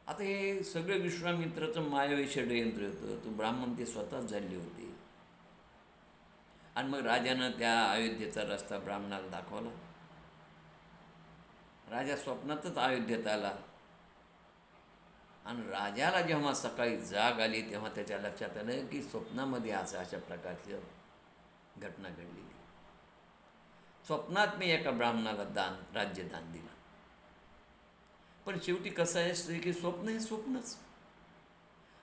आता हे सगळं विश्वामित्राचं मायावी षड्यंत्र होतं. तो ब्राह्मण ते स्वतःच झाले होते. आणि मग राजानं त्या अयोध्येचा रस्ता ब्राह्मणाला दाखवला. राजा स्वप्नातच अयोध्येत आला आणि राजाला जेव्हा सकाळी जाग आली तेव्हा त्याच्या लक्षात आलं की स्वप्नामध्ये अशा प्रकारची घटना घडलेली. स्वप्नात मी एका ब्राह्मणाला राज्यदान दिलं. पण शेवटी कसं आहे की स्वप्न हे स्वप्नच,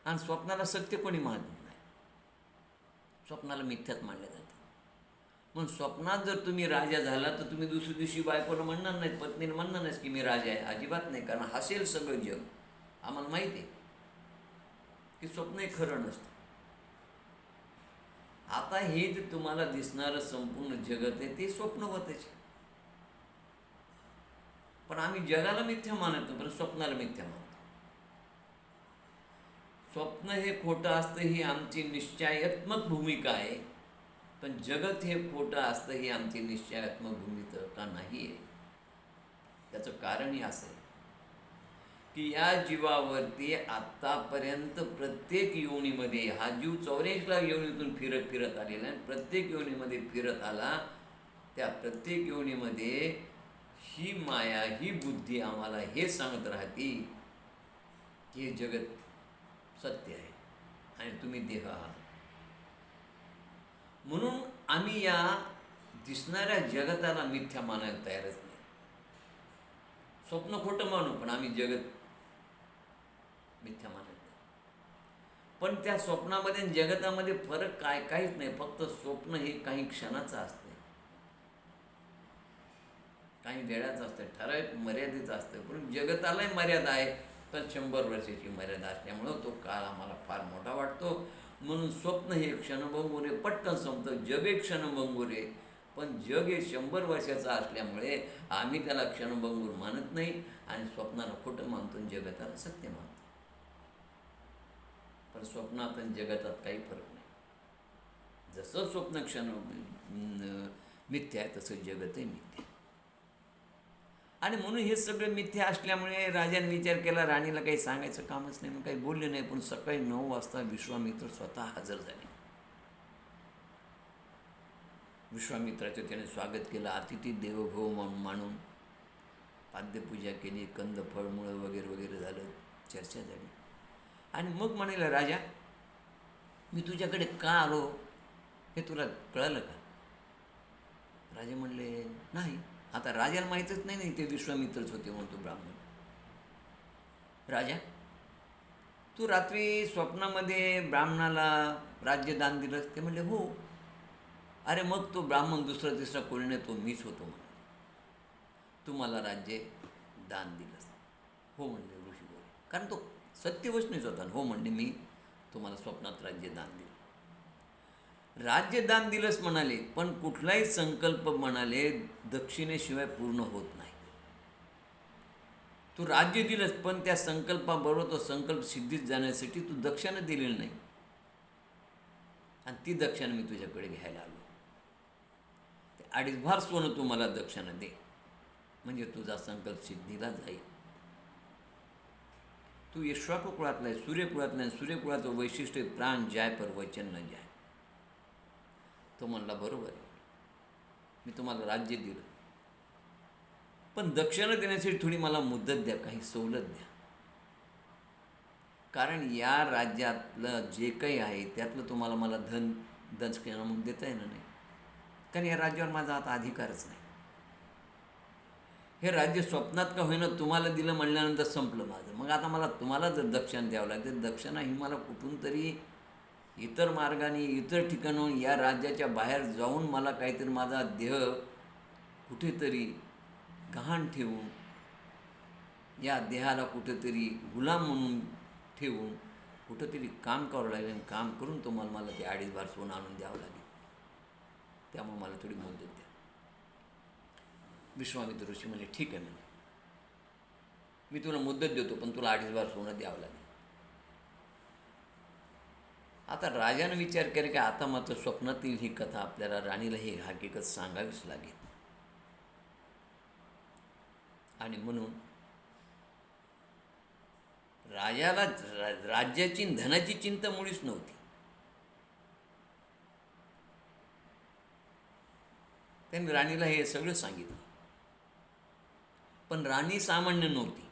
आणि स्वप्नाला सत्य कोणी मानत नाही, स्वप्नाला मिथ्यात मानलं जातं. म्हणून स्वप्नात जर तुम्ही राजा झाला तर तुम्ही दुसऱ्या दिवशी बायकोला म्हणणार नाहीत, पत्नीला म्हणणार नाहीत की मी राजा आहे, अजिबात नाही. कारण हसेल सगळं जग. आम्हाला माहिती आहे की स्वप्न हे खरं नसतं. आता हे जे तुम्हाला दिसणारं संपूर्ण जगत आहे ते स्वप्नवतच. पण आम्ही जगाला मिथ्या मानतो, पण स्वप्नाला मिथ्या मानतो. स्वप्न हे खोटं असतं ही आमची निश्चयात्मक भूमिका आहे, पण जगत हे खोटं असतं ही आमची निश्चयात्मक भूमिका नाही आहे. त्याचं कारणही असं आहे की या जीवावरती आत्तापर्यंत प्रत्येक योनीमध्ये हा जीव 84 योनीतून फिरत आलेला आहे. प्रत्येक योनीमध्ये फिरत आला, त्या प्रत्येक योनीमध्ये ही माया, ही बुद्धी आम्हाला हे सांगत राहते की हे जगत सत्य आहे आणि तुम्ही देह आहात. म्हणून आम्ही या दिसणाऱ्या जगताला मिथ्या मानायला तयारच नाही. स्वप्न खोटं मानू, पण आम्ही जगत मिथ्या मानत नाही. पण त्या स्वप्नामध्ये आणि जगतामध्ये फरक काहीच नाही. फक्त स्वप्न हे काही क्षणाचं असतं, काही वेळाचं असतं, ठराविक मर्यादेचं असतं. पण जगतालाही मर्यादा आहे, तर 100 वर्षाची मर्यादा असल्यामुळं तो काळ आम्हाला फार मोठा वाटतो. म्हणून स्वप्न हे क्षणभंगूर आहे, पटकन संपतं. जग हे क्षणभंगूर आहे, पण जग हे 100 वर्षाचं असल्यामुळे आम्ही त्याला क्षणभंगूर मानत नाही आणि स्वप्नाला खोटं मानतो, जगताला सत्य मानतो. पण स्वप्नात आणि जगतात काही फरक नाही. जसं स्वप्न क्षण मिथ्या आहे तसं जगतही मिथ्या. आणि म्हणून हे सगळं मिथ्या असल्यामुळे राजाने विचार केला, राणीला काही सांगायचं कामच नाही, मग काही बोलले नाही. पण सकाळी 9 वाजता विश्वामित्र स्वतः हजर झाले. विश्वामित्राचं त्याने स्वागत केलं, अतिथी देवो भव मानून पाद्यपूजा केली, कंद फळमुळं वगैरे वगैरे झालं, चर्चा झाली. आणि मग म्हणाला, राजा मी तुझ्याकडे का आलो हे तुला कळलं का? राजे म्हणले, नाही. आता राजाला माहीतच नाही ते विश्वामित्रच होते म्हणतो ब्राह्मण. राजा, तू रात्री स्वप्नामध्ये ब्राह्मणाला राज्यदान दिलंस? ते म्हणले, हो. अरे मग तो ब्राह्मण दुसरा तिसरा कोणी नाही, तो मीच होतो म्हणा. तू मला राज्य दान दिलंस? हो म्हणले ऋषी बोले, कारण तो सत्यवचनीच होता. हो म्हणले, मी तुम्हाला स्वप्नात राज्यदान दिलं. राज्यदान दिलंच म्हणाले, पण कुठलाही संकल्प म्हणाले दक्षिणेशिवाय पूर्ण होत नाही. तू राज्य दिलंस, पण त्या संकल्पाबरोबर तो संकल्प सिद्धीत जाण्यासाठी तू दक्षिणा दिलेली नाही, आणि ती दक्षिणा मी तुझ्याकडे घ्यायला आलो. ते 2.5 भार सोनं तू मला दक्षिणा दे, म्हणजे तुझा संकल्प सिद्धीला जाईल. तू ईश्वाकुळातला आहे, सूर्यकुळातला आहे. सूर्यकुळाचं वैशिष्ट्य प्राण जाय पर वचन न जाय. तो म्हणला, बरोबर आहे, मी तुम्हाला राज्य दिलं, पण दक्षिणा देण्यासाठी थोडी मला मुदत द्या, काही सवलत द्या. कारण या राज्यातलं जे काही आहे त्यातलं तुम्हाला मला दक्षिणा म्हणून देता येणार नाही, कारण या राज्यावर माझा आता अधिकारच नाही. हे राज्य स्वप्नात का होईना तुम्हाला दिलं म्हणल्यानंतर संपलं माझं. मग आता मला तुम्हाला जर दक्षिणा द्यावं लागते, दक्षिणा ही मला कुठून तरी इतर मार्गाने, इतर ठिकाणून, या राज्याच्या बाहेर जाऊन मला काहीतरी माझा देह कुठेतरी गहाण ठेवून, या देहाला कुठेतरी गुलाम म्हणून ठेवून कुठंतरी काम करावं लागेल, आणि काम करून तुम्हाला मला ते 2.5 भार सोनं आणून द्यावं लागेल. त्यामुळे मला थोडी मुदत द्या. विश्वामित्र ऋषी म्हणले, ठीक आहे म्हणजे, मी तुला मुदत देतो, पण तुला 2.5 भार सोनं द्यावं लागेल. आता राजानं विचार केला की आता मात्र स्वप्नातील ही कथा आपल्याला राणीला ही हकीकत सांगावीच लागेल. आणि म्हणून राजाला राज्याची धनाची चिंता मुळीच नव्हती. त्यांनी राणीला हे सगळं सांगितलं. पण राणी सामान्य नव्हती.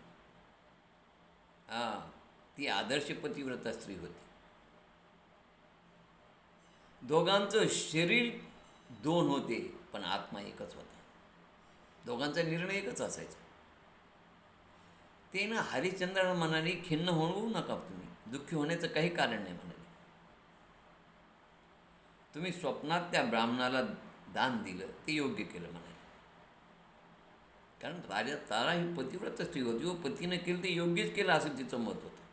ती आदर्श पतिव्रता स्त्री होती. दोघांचं शरीर 2 होते, पण आत्मा एकच होता. दोघांचा निर्णय एकच असायचा. ते ना हरिश्चंद्राला म्हणाले, खिन्न होऊ नका तुम्ही, दुःखी होण्याचं काही कारण नाही म्हणाले. तुम्ही स्वप्नात त्या ब्राह्मणाला दान दिलं ते योग्य केलं म्हणाले. कारण राजा तारा ही पतिव्रता स्त्री होती, व पतीनं केलं ते योग्यच केलं असं तिचं मत होतं.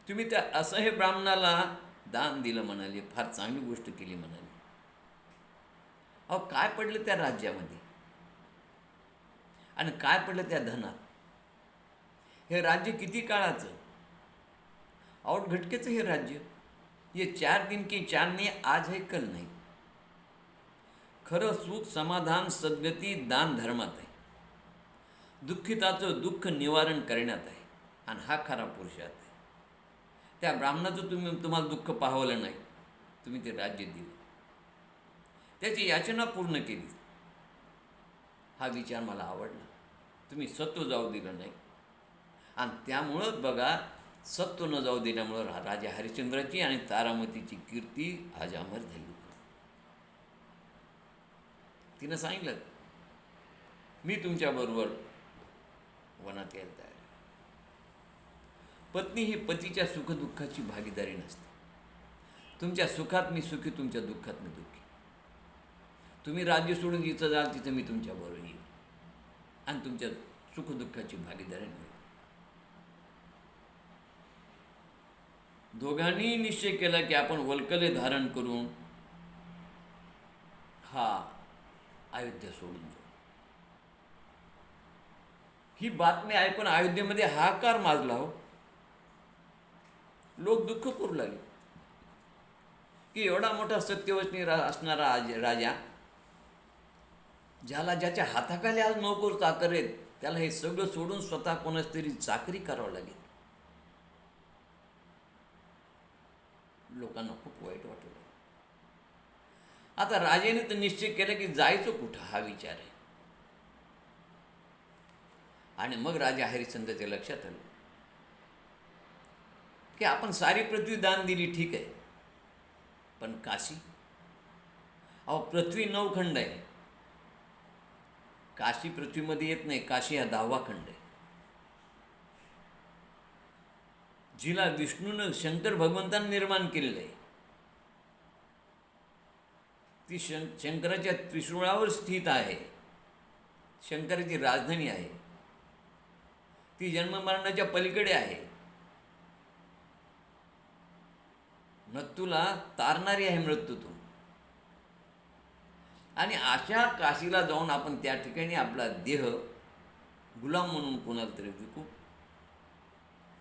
तुम्ही त्या असह्य ब्राह्मणाला दान दिलं म्हणाले, फार चांगली गोष्ट केली म्हणाले. अहो, काय पडलं त्या राज्यामध्ये आणि काय पडलं त्या धनात? हे राज्य किती काळाचं? औट घटकेचं हे राज्य. ये 4 दिन की चांदनी आज है कल नाही. खरं सुख, समाधान, सद्गती दान धर्मात आहे. दुःखिताचं दुःख निवारण करण्यात आहे, आणि हा खरा पुरुषार्थ आहे. त्या ब्राह्मणाचं तुम्हाला दुःख पाहवलं नाही, तुम्ही ते राज्य दिलं, त्याची याचना पूर्ण केली. हा विचार मला आवडला. तुम्ही सत्व जाऊ दिलं नाही, आणि त्यामुळंच बघा, सत्व न जाऊ दिल्यामुळं राजा हरिश्चंद्राची आणि तारामतीची कीर्ती आज अमर झाली. तिनं सांगितलं, मी तुमच्याबरोबर वनात यायला तयार. पत्नी ही पतीच्या सुखदुःखाची भागीदारी नसते. तुमच्या सुखात मी सुखी, तुमच्या दुःखात मी दुःखी. तुम्ही राज्य सोडून जिथं जाल तिथं मी तुमच्याबरोबर येईल, आणि तुमच्या सुखदुःखाची भागीदारी होईल. दोघांनी निश्चय केला की आपण वल्कले धारण करून अयोध्या सोडून जाऊ. ही बातमी ऐकून अयोध्येमध्ये हाकार माजला. हो, लोक दुःख करू लागले की एवढा मोठा सत्यवचनी असणारा राजा, ज्याच्या हाताखाली आज नोकर चाकर आहेत, त्याला हे सगळं सोडून स्वतः कोणाच तरी चाकरी करावं लागेल. लोकांना खूप वाईट वाटलं. आता राजाने तर निश्चय केलं की जायचं कुठं, हा विचार आहे. आणि मग राजा हरिश्चंद्राच्या लक्षात आलं की आपण सारी पृथ्वी दान दिली, ठीक आहे, पण काशी, अहो पृथ्वी 9 खंड आहे, काशी पृथ्वीमध्ये येत नाही, काशी हा 10वा खंड आहे, जिला विष्णूनं शंकर भगवंतानं निर्माण केलेलं आहे. ती शंकराच्या त्रिशूळावर स्थित आहे, शंकराची राजधानी आहे, ती जन्ममरणाच्या पलीकडे आहे, मृत्यूला तारणारी आहे मृत्यूतून. आणि अशा काशीला जाऊन आपण त्या ठिकाणी आपला देह गुलाम म्हणून कोणाला तरी विकू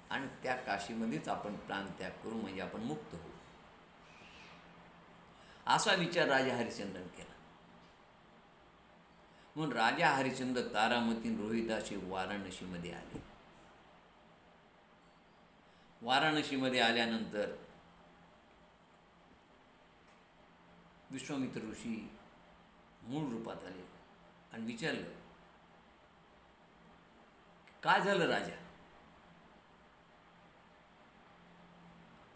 आणि त्या काशीमध्येच आपण प्राणत्याग करू, म्हणजे आपण मुक्त होऊ. असा विचार राजा हरिश्चंद्राने केला. म्हणून राजा हरिश्चंद्र तारामती रोहिदासी वाराणसीमध्ये आले. वाराणसीमध्ये आल्यानंतर विश्वामित्र ऋषी मूळ रूपात आले आणि विचारलं, काय झालं राजा?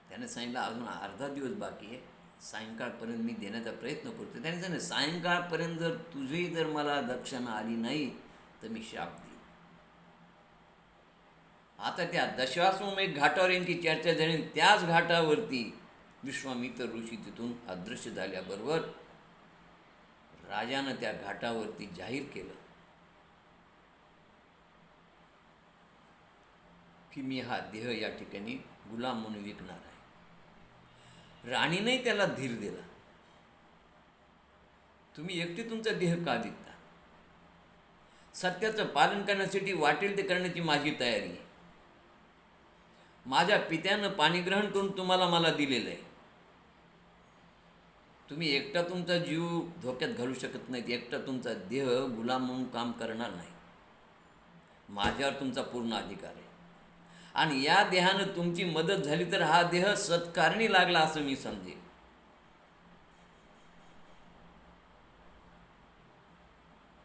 त्याने सांगितलं, अजून अर्धा दिवस बाकी आहे, सायंकाळपर्यंत मी देण्याचा प्रयत्न करतो. त्याने सांगितलं, सायंकाळपर्यंत जर तुझी जर मला दक्षिणा आली नाही तर मी शाप देईन. आता त्या दशाश्वमेध घाटावर यांची चर्चा झाली. त्याच घाटावरती विश्वामित्र ऋषी तिथून अदृश्य झाल्याबरोबर राजानं त्या घाटावरती जाहीर केलं की मी हा देह या ठिकाणी गुलाम म्हणून विकणार आहे. राणीने त्याला धीर दिला, तुम्ही एकटे तुमचा देह का विकता? सत्याचं पालन करण्यासाठी वाटेल ते करण्याची माझी तयारी आहे. माझ्या पित्यानं पाणीग्रहण करून तुम्हाला मला दिलेलं आहे. तुम्ही एकटा तुमचा जीव धोक्यात घालू शकत नाहीत, एकटा तुमचा देह गुलाम म्हणून काम करणार नाही. माझ्यावर तुमचा पूर्ण अधिकार आहे आणि या देहानं तुमची मदत झाली तर हा देह सत्कारणी लागला असं मी समजेन.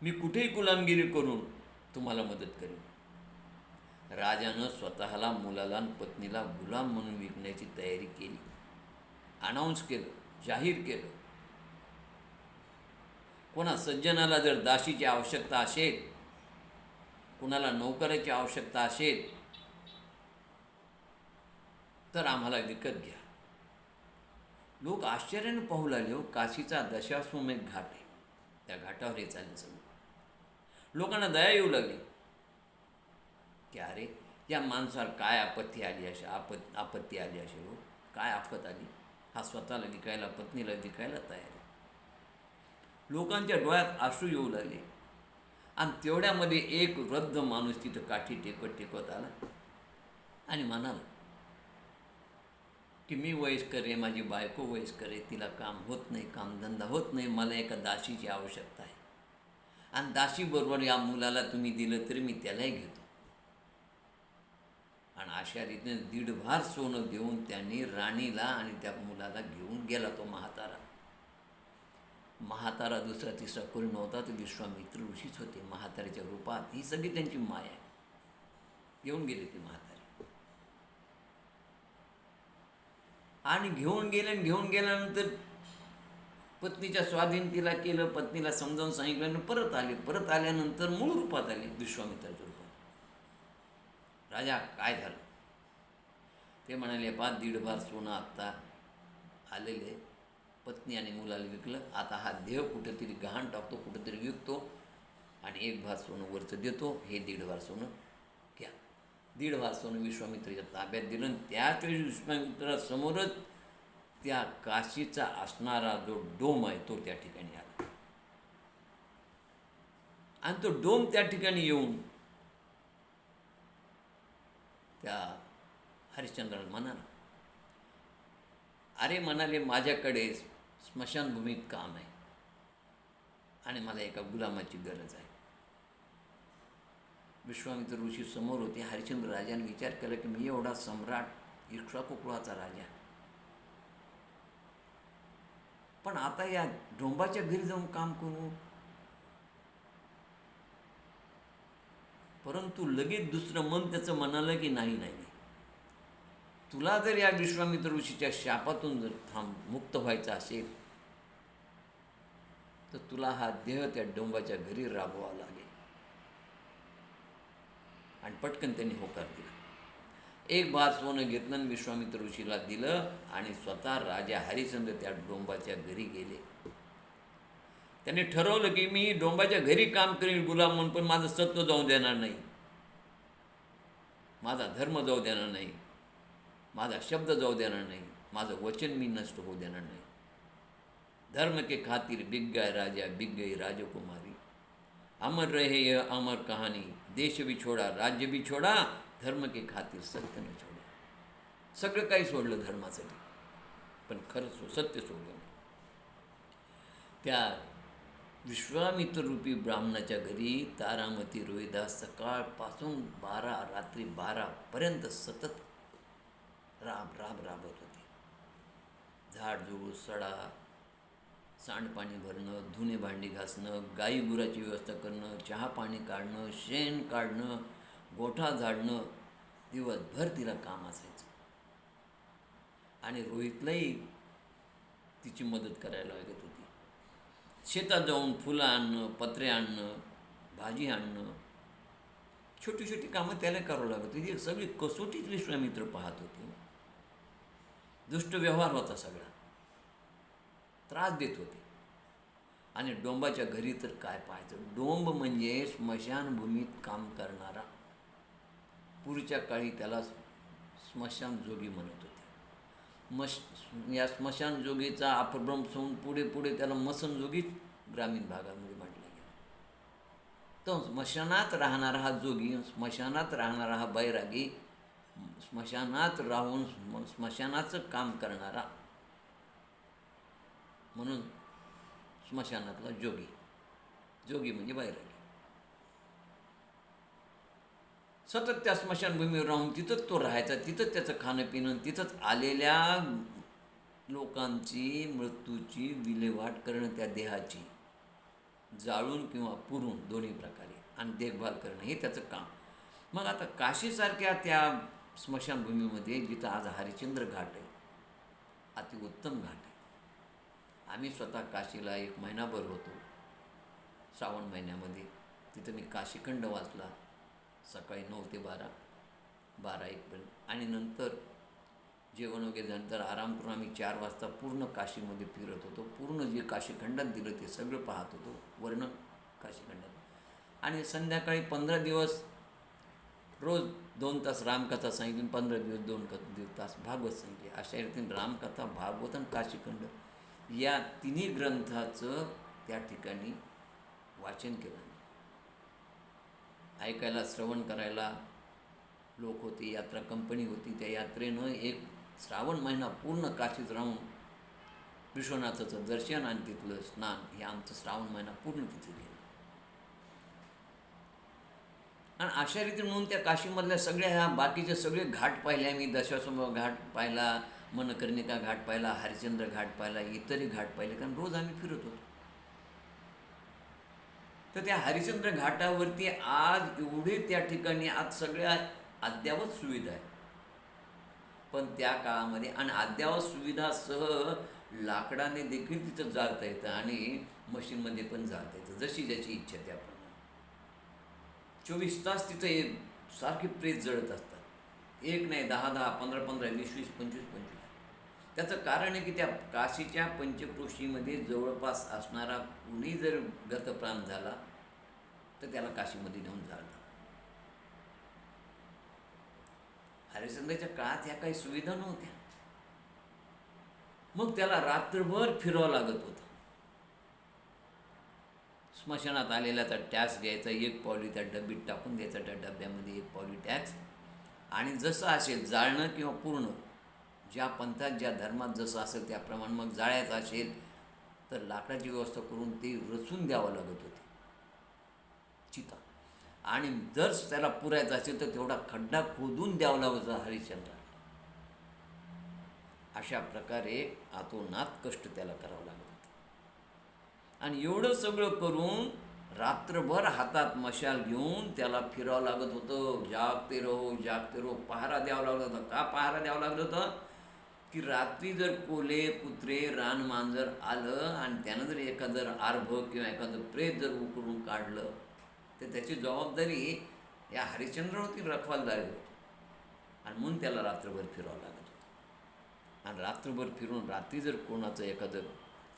मी कुठेही गुलामगिरी करून तुम्हाला मदत करेन. राजानं स्वतःला, मुलाला आणि पत्नीला गुलाम म्हणून विकण्याची तयारी केली. अनाऊन्स केलं, जाहीर केलं. कोणा सज्जनाला जर दासीची आवश्यकता असेल, कुणाला नोकराची आवश्यकता असेल तर आम्हाला विकत घ्या. लोक आश्चर्याने पाहू लागले. हो, काशीचा दशाश्वमेध घाट आहे, त्या घाटावर हे चालले सगळं. लोकांना दया येऊ लागली की अरे या माणसाला काय आपत्ती आली असेल, आपत्ती आली असेल, हो काय आफत आली, हा स्वतःला विकायला, पत्नीला विकायला तयार आहे. लोकांच्या डोळ्यात अश्रू येऊ लागले. आणि तेवढ्यामध्ये एक वृद्ध माणूस तिथं काठी टेकत आला आणि म्हणाला की मी वयस्कर आहे, माझी बायको वयस्कर आहे, तिला काम होत नाही, कामधंदा होत नाही, मला एका दासीची आवश्यकता आहे आणि दासीबरोबर या मुलाला तुम्ही दिलं तरी मी त्यालाही घेतो. आणि अशा रीतीने 1.5 भार सोनं देऊन त्यांनी राणीला आणि त्या मुलाला घेऊन गेला. तो म्हातारा दुसरा तिसरा कोणी नव्हता, तो विश्वामित्र ऋषीच होते म्हाताऱ्याच्या रूपात. ही सगळी त्यांची माया आहे. घेऊन गेले ती म्हातारी आणि घेऊन गेल्यानंतर पत्नीच्या स्वाधीन तिला केलं, पत्नीला समजावून सांगितलं आणि परत आल्यानंतर मूळ रूपात आले, विश्वामित्राच्या रूपात. राजा काय झालं ते म्हणाले, 1.5 भार सोनं आत्ता आलेले, पत्नी आणि मुलाला विकलं, आता हा देह कुठेतरी गहाण टाकतो, कुठेतरी विकतो आणि 1 भार सोनं वरचं देतो, हे 1.5 भार सोनं घ्या. 1.5 भार सोनं विश्वामित्राच्या ताब्यात दिलं. त्याच वेळी विश्वामित्रासमोरच त्या काशीचा असणारा जो डोम आहे तो त्या ठिकाणी आला आणि तो डोम त्या ठिकाणी येऊन त्या हरिश्चंद्राला म्हणाला, अरे म्हणाले, माझ्याकडे स्मशानभूमीत काम आहे आणि मला एका गुलामाची गरज आहे. विश्वामित्र ऋषी समोर होते. हरिश्चंद्र राजाने विचार केला की मी एवढा सम्राट, इक्ष्वाकू कुळाचा राजा, पण आता या डोंबाच्या घरी जाऊन काम करू. परंतु लगेच दुसरं मन त्याचं म्हणालं की नाही नाही नाही, तुला जर या विश्वामित्र ऋषीच्या शापातून जर मुक्त व्हायचं असेल तर तुला हा देह त्या डोंबाच्या घरी राबवावा लागेल. आणि पटकन त्यांनी होकार दिला. एक भार सोनं घेतलं आणि विश्वामित्र ऋषीला दिलं आणि स्वतः राजा हरिश्चंद्र त्या डोंबाच्या घरी गेले. त्यांनी ठरवलं की मी डोंबाच्या घरी काम करीन गुलाम म्हणून, पण माझं सत्व जाऊ देणार नाही, माझा धर्म जाऊ देणार नाही, माझा शब्द जाऊ देणार नाही, माझं वचन मी नष्ट होऊ देणार नाही. धर्म के खातिर बिक गया राजा, बिक गई राजकुमारी. अमर रहे यह अमर कहानी, देश भी छोड़ा, राज्य भी छोड़ा, धर्म के खातिर सत्य न छोड़ा. सगळं काही सोडलं धर्मासाठी, पण खरं सत्य सोडलं नाही. त्या विश्वामित्र रूपी ब्राह्मणाच्या घरी तारामती रोहिदास सकाळपासून रात्री 12पर्यंत सतत राबत होते. झाडझूड, सडा, सांडपाणी भरणं, धुणे भांडी घासणं, गाई गुराची व्यवस्था करणं, चहा पाणी काढणं, शेण काढणं, गोठा झाडणं, दिवसभर तिला काम असायचं. आणि रोहितलाही तिची मदत करायला लागत होती. शेतात जाऊन फुलं आणणं, पत्रे आणणं, भाजी आणणं, छोटी छोटी कामं त्याला करावं लागत होती. सगळी कसोटीच विश्वामित्र पाहत होते. दुष्ट व्यवहार होता सगळा, त्रास देत होते. आणि डोंबाच्या घरी तर काय पाहायचं, डोंब म्हणजे स्मशानभूमीत काम करणारा. पूर्वीच्या काळी त्याला स्मशानजोगी म्हणत होते. या स्मशानजोगीचा अपभ्रंश होऊन पुढे पुढे त्याला मसनजोगीच ग्रामीण भागामध्ये म्हटलं गेलं. तो स्मशानात राहणारा हा जोगी, स्मशानात राहणारा हा बैरागी, स्मशानात राहून स्मशानाचं काम करणारा, म्हणून स्मशानातला जोगी. जोगी म्हणजे बैरागी. सतत त्या स्मशानभूमीवर राहून तिथंच तो राहायचा, तिथंच त्याचं खाणं पिणं, तिथंच आलेल्या लोकांची मृत्यूची विल्हेवाट करणं, त्या देहाची जाळून किंवा पुरून दोन्ही प्रकारे, आणि देखभाल करणं हे त्याचं काम. मग आता काशीसारख्या त्या स्मशानभूमीमध्ये जिथं आज हरिश्चंद्र घाट आहे, अतिउत्तम घाट आहे. आम्ही स्वतः काशीला 1 महिनाभर होतो श्रावण महिन्यामध्ये. तिथं मी काशीखंड वाचला सकाळी 9 ते 12-1 पर्यंत, आणि नंतर जेवण वगैरे झाल्यानंतर आराम करून आम्ही 4 वाजता पूर्ण काशीमध्ये फिरत होतो. पूर्ण जे काशीखंडात दिलं ते सगळं पाहत होतो, वर्ण काशीखंडात. आणि संध्याकाळी 15 दिवस रोज 2 तास रामकथा सांगितली, 15 दिवस 2 तास भागवत सांगितले. अशा रीतीने रामकथा, भागवत आणि काशीखंड या तिन्ही ग्रंथाचं त्या ठिकाणी वाचन केलं. ऐकायला, श्रवण करायला लोक होते, यात्रा कंपनी होती. त्या यात्रेनं एक श्रावण महिना पूर्ण काशीत राहून विश्वनाथाचं दर्शन आणि तिथलं स्नान, हे आमचं श्रावण महिना पूर्ण तिथे गेलं. आणि अशा रीतीने म्हणून त्या काशीमधल्या सगळ्या ह्या बाकीचे सगळे घाट पाहिले आम्ही. दशाश्वमेध घाट पाहिला, मनकर्णिका घाट पाहिला, हरिश्चंद्र घाट पाहिला, इतरही घाट पाहिले, कारण रोज आम्ही फिरत होतो. तर त्या हरिश्चंद्र घाटावरती आज एवढे त्या ठिकाणी आज सगळ्या अद्ययावत सुविधा आहे. पण त्या काळामध्ये आणि अद्ययावत सुविधासह लाकडाने देखील तिथं जाळता येतं आणि मशीनमध्ये पण जाळता येतं, जशी ज्याची इच्छा त्याप्रमाणे. 24 तास तिथं सारखे प्रेस जळत असतात. एक नाही, 10-10, 15-15, 20-20, 25-25. त्याचं कारण आहे की त्या काशीच्या पंचक्रोशीमध्ये जवळपास असणारा कुणी जर गतप्राण झाला तर त्याला काशीमध्ये नेऊन जाळतात. हरिश्चंद्राच्या काळात ह्या काही सुविधा नव्हत्या. मग त्याला रात्रभर फिरावं लागत होतं. स्मशानात आलेल्याचा टॅक्स घ्यायचा, 1 पावली त्या डब्बीत टाकून द्यायचा, त्या डब्यामध्ये 1 पावली टॅक्स. आणि जसं असेल जाळणं किंवा पूर्ण, ज्या पंथात ज्या धर्मात जसं असेल त्याप्रमाणे मग जाळायचं असेल तर लाकडाची व्यवस्था करून ते रचून द्यावं लागत होते चिता. आणि जर त्याला पुरायचं असेल तर तेवढा खड्डा खोदून द्यावा लागत होता हरिश्चंद्राला. अशा प्रकारे आतोनात कष्ट त्याला करावं लागत होतं. आणि एवढं सगळं करून रात्रभर हातात मशाल घेऊन त्याला फिरावं लागत होतं. जागते रहो जागते रहो, पहारा द्यावं लागलं होतं. का पहारा द्यावं लागलं होतं? की रात्री जर कोले कुत्रे रानमांजर आलं आणि त्यानं जर एखादं आर्भ किंवा एखादं प्रेत जर उकरून काढलं तर त्याची जबाबदारी या हरिश्चंद्रावरती रखवालदारी होती. आणि म्हणून त्याला रात्रभर फिरावं लागत होतं. आणि रात्रभर फिरून रात्री जर कोणाचं एखादं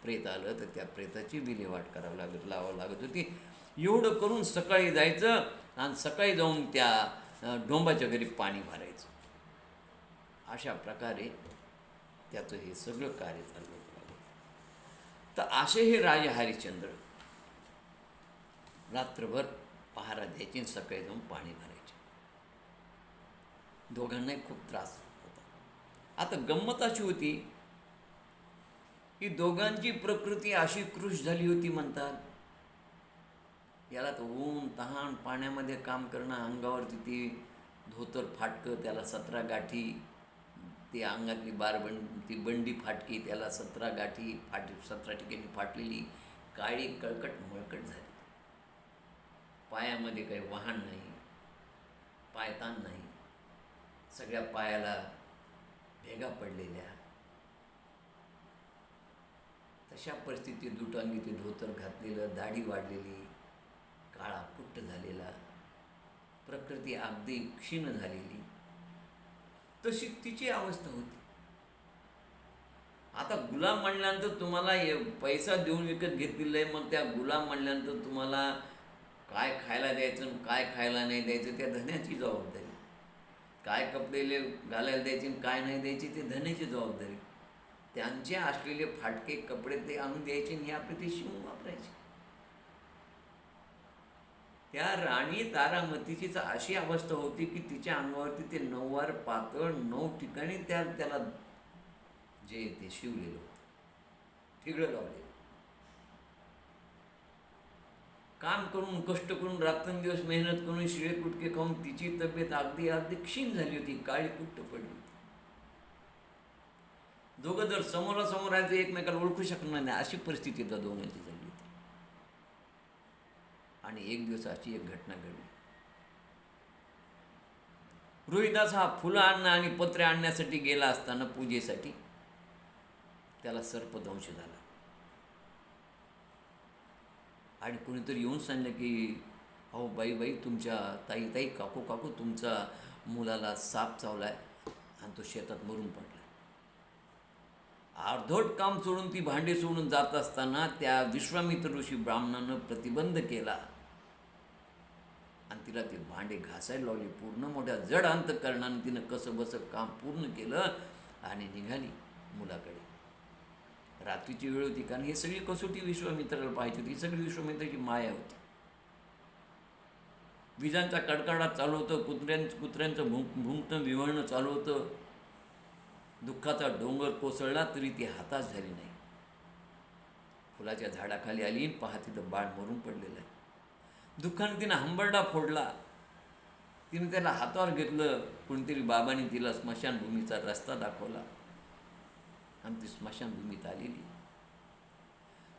प्रेत आलं तर त्या प्रेताची विल्हेवाट लावावं लागत होती. एवढं करून सकाळी जायचं आणि सकाळी जाऊन त्या डोंबाच्या घरी पाणी भरायचं. अशा प्रकारे त्याचं हे सगळं कार्य चाललं होतं. तर असे हे राजे हरिश्चंद्र रात्रभर पहारा द्यायचे आणि सकाळी जाऊन पाणी भरायचे. दोघांनाही खूप त्रास होता. आता गंमत अशी होती की दोघांची प्रकृती अशी कृश झाली होती म्हणतात. याला तर ऊन तहान पाण्यामध्ये काम करणं, अंगावरती ती धोतर फाटकं त्याला 17 गाठी, ती अंगातली ती बंडी फाटकी त्याला 17 गाठी 17 ठिकाणी फाटलेली, काळी कळकट मळकट झाली. पायामध्ये काही वाहन नाही, पायतान नाही, सगळ्या पायाला भेगा पडलेल्या. तशा परिस्थितीत दुटांगी ते धोतर घातलेलं, दाढी वाढलेली, काळा कुट्ट झालेला, प्रकृती अगदी क्षीण झालेली, तशी तिची अवस्था होती. आता गुलाम म्हणल्यानंतर तुम्हाला पैसा देऊन विकत घेतलेलं आहे, मग त्या गुलाम म्हणल्यानंतर तुम्हाला काय खायला द्यायचं आणि काय खायला नाही द्यायचं त्या धन्याची जबाबदारी. काय कपडे घालायला द्यायचे आणि काय नाही द्यायचे ते धन्याची जबाबदारी. त्यांचे असलेले फाटके कपडे ते आणून द्यायचे आणि हे आपले ते शिवून वापरायचे. त्या राणी तारामतीचीच अशी अवस्था होती की तिच्या अंगावरती ते 9 वार पातळ 9 ठिकाणी त्याला जे ते शिवलेलं होतं, ठिगळं लावलेलं. काम करून कष्ट करून रात्रंदिवस मेहनत करून शिळे कुटके खाऊन तिची तब्येत अगदी अगदी क्षीण झाली होती, काळी कुट्ट पडली होती. दोघं जर समोरासमोर राहायचं एकमेकाला ओळखू शकणार नाही अशी परिस्थिती त्या दोघांची झाली होती. आणि एक दिवस अशी एक घटना घडली. रोहिदास हा फुलं आणणं आणि पत्रे आणण्यासाठी गेला असताना पूजेसाठी त्याला सर्पदंश झाला. आणि कोणीतरी येऊन सांगितलं की अहो बाई तुमच्या ताई काकू तुमचा मुलाला साप चावलाय आणि तो शेतात मरून पडला. अर्धवट काम सोडून ती भांडे सोडून जात असताना त्या विश्वामित्र ऋषी ब्राह्मणानं प्रतिबंध केला आणि तिला ते भांडे घासायला लावले. पूर्ण मोठ्या जड अंतकरणाने तिनं कसं बसं काम पूर्ण केलं आणि निघाली मुलाकडे. रात्रीची वेळ होती, कारण ही सगळी कसोटी विश्वामित्राला पाहायची होती. ही सगळी विश्वामित्राची माया होती. विजांचा कडकडाट चालू होतं, कुत्र्यांचं भुंकणं विवळणं चालू होतं. दुःखाचा डोंगर कोसळला तरी ती हताश झाली नाही. फुलाच्या झाडाखाली आली, पहा तिथं बाळ मरून पडलेलं आहे. दुःखाने तिनं हंबरडा फोडला. तिने त्याला हातावर घेतलं. कोणीतरी बाबांनी तिला स्मशानभूमीचा रस्ता दाखवला आणि ती स्मशानभूमीत आलेली.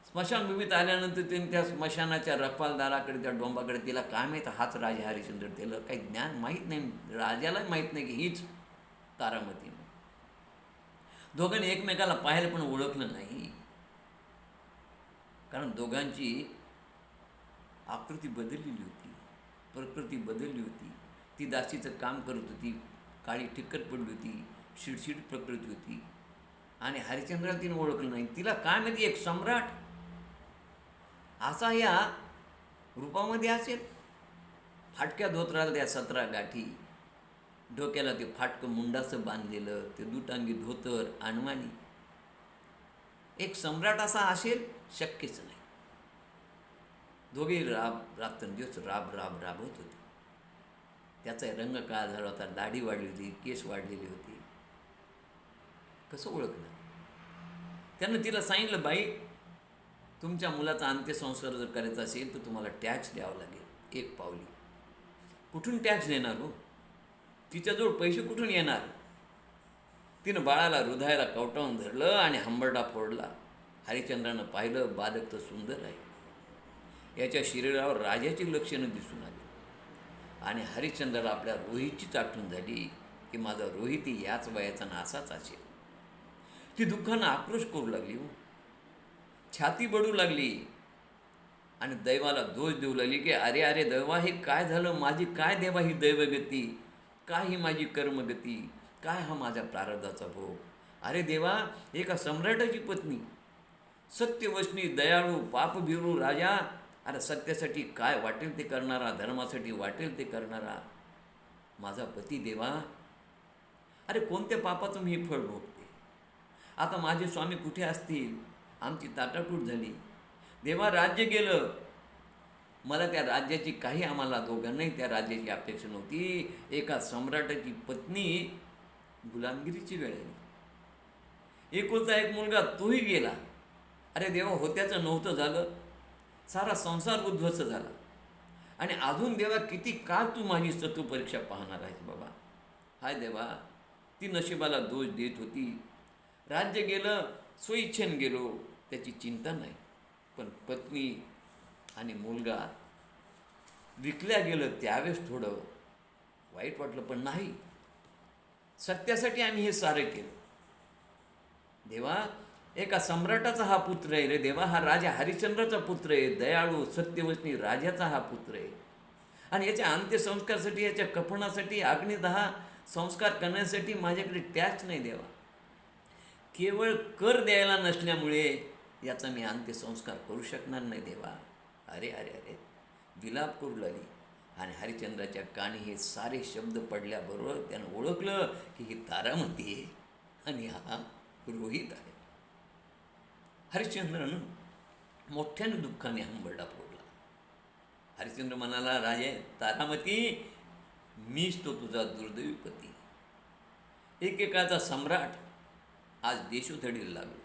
स्मशानभूमीत आल्यानंतर तिने त्या स्मशानाच्या रखवालदाराकडे, त्या डोंबाकडे, तिला काय माहीत हाच राजा हरिश्चंद्र, त्याला काही ज्ञान माहीत नाही, राजालाही माहीत नाही की हीच तारामती. दोघांनी एकमेकाला पाहायला पण ओळखलं नाही, कारण दोघांची आकृती बदललेली होती, प्रकृती बदलली होती. ती दासीचं काम करत होती, काळी टिक्कर पडली होती, शिडशिड प्रकृती होती. आणि हरिश्चंद्राला तिने ओळखलं नाही. तिला काय माहिती एक सम्राट असा या रूपामध्ये असेल. फाटक्या धोत्राला त्या 17 गाठी, डोक्याला ते फाटकं मुंडाचं बांधलेलं, ते दुटांगी धोतर, अनवाणी. एक सम्राट असा असेल शक्यच नाही. दोघे रात्रंदिवस राबत होते. त्याचा रंग काळा झाला होता, दाढी वाढली होती, केस वाढलेली होती. कसं ओळखलं? त्यानं तिला सांगितलं, बाई तुमच्या मुलाचा अंत्यसंस्कार जर करायचा असेल तर तुम्हाला टॅक्स द्यावा लागेल, 1 पावली. कुठून टॅक्स देणार हो? तिच्याजवळ पैसे कुठून येणार? तिनं बाळाला हृदयाला कवटावून धरलं आणि हंबरडा फोडला. हरिश्चंद्रानं पाहिलं, बालक तर सुंदर आहे. याच्या शरीरावर राजाची लक्षणं दिसून आली आणि हरिश्चंद्राला आपल्या रोहितचीच आठवण झाली की माझा रोहितही याच वयाचा आणि असाच असेल. ती दुःखानं आक्रोश करू लागली, छाती बडू लागली आणि दैवाला दोष देऊ लागली की अरे अरे दैवा, हे काय झालं, माझी काय देवा ही दैवगती, काय ही माझी कर्मगती, काय हा माझ्या प्रारब्धाचा भोग. अरे देवा, एका सम्राटाची पत्नी, सत्यवचनी, दयाळू, पापभिरू राजा, अरे सत्यासाठी काय वाटेल ते करणारा, धर्मासाठी वाटेल ते करणारा माझा पती देवा, अरे कोणत्या पापाचं मी फळ भोगते. आता माझे स्वामी कुठे असतील, आमची ताटाटूट झाली. देवा, राज्य गेलं, मला त्या राज्याची काही, आम्हाला दोघांनाही त्या राज्याची अपेक्षा नव्हती. एका सम्राटाची पत्नी गुलामगिरीची वेळ आली. एकुलता एक मुलगा तोही गेला. अरे देवा, होत्याचं नव्हतं झालं, सारा संसार उद्ध्वस्त झाला. आणि अजून देवा किती काळ तू माझी सत्व परीक्षा पाहणार आहेस बाबा. हाय देवा, ती नशिबाला दोष देत होती. राज्य गेलं, स्वइच्छेनं गेलो, त्याची चिंता नाही. पण पत्नी आणि मुलगा विकल्या गेलं त्यावेळेस थोडं वाईट वाटलं, पण नाही, सत्यासाठी आम्ही हे सारं केलं. देवा, एका सम्राटाचा हा पुत्र आहे रे देवा, हा राजा हरिश्चंद्राचा पुत्र आहे, दयाळू सत्यवचनी राजाचा हा पुत्र आहे. आणि याच्या अंत्यसंस्कारासाठी, याच्या कफनासाठी, अग्निदहा संस्कार करण्यासाठी माझ्याकडे टॅक्स नाही देवा. केवळ कर द्यायला नसल्यामुळे याचा मी अंत्यसंस्कार करू शकणार नाही देवा. अरे अरे अरे, विलाप करू लागली. आणि हरिश्चंद्राच्या कानी हे सारे शब्द पडल्याबरोबर त्यानं ओळखलं की ही तारामती आहे आणि हा रोहित आहे. हरिश्चंद्रानं मोठ्यानं दुःखाने हंबरडा फोडला. हरिश्चंद्र म्हणाला, राजे तारामती, मीच तो तुझा दुर्दैवी पती, एकेकाचा सम्राट, आज देशोधडीला लागलो.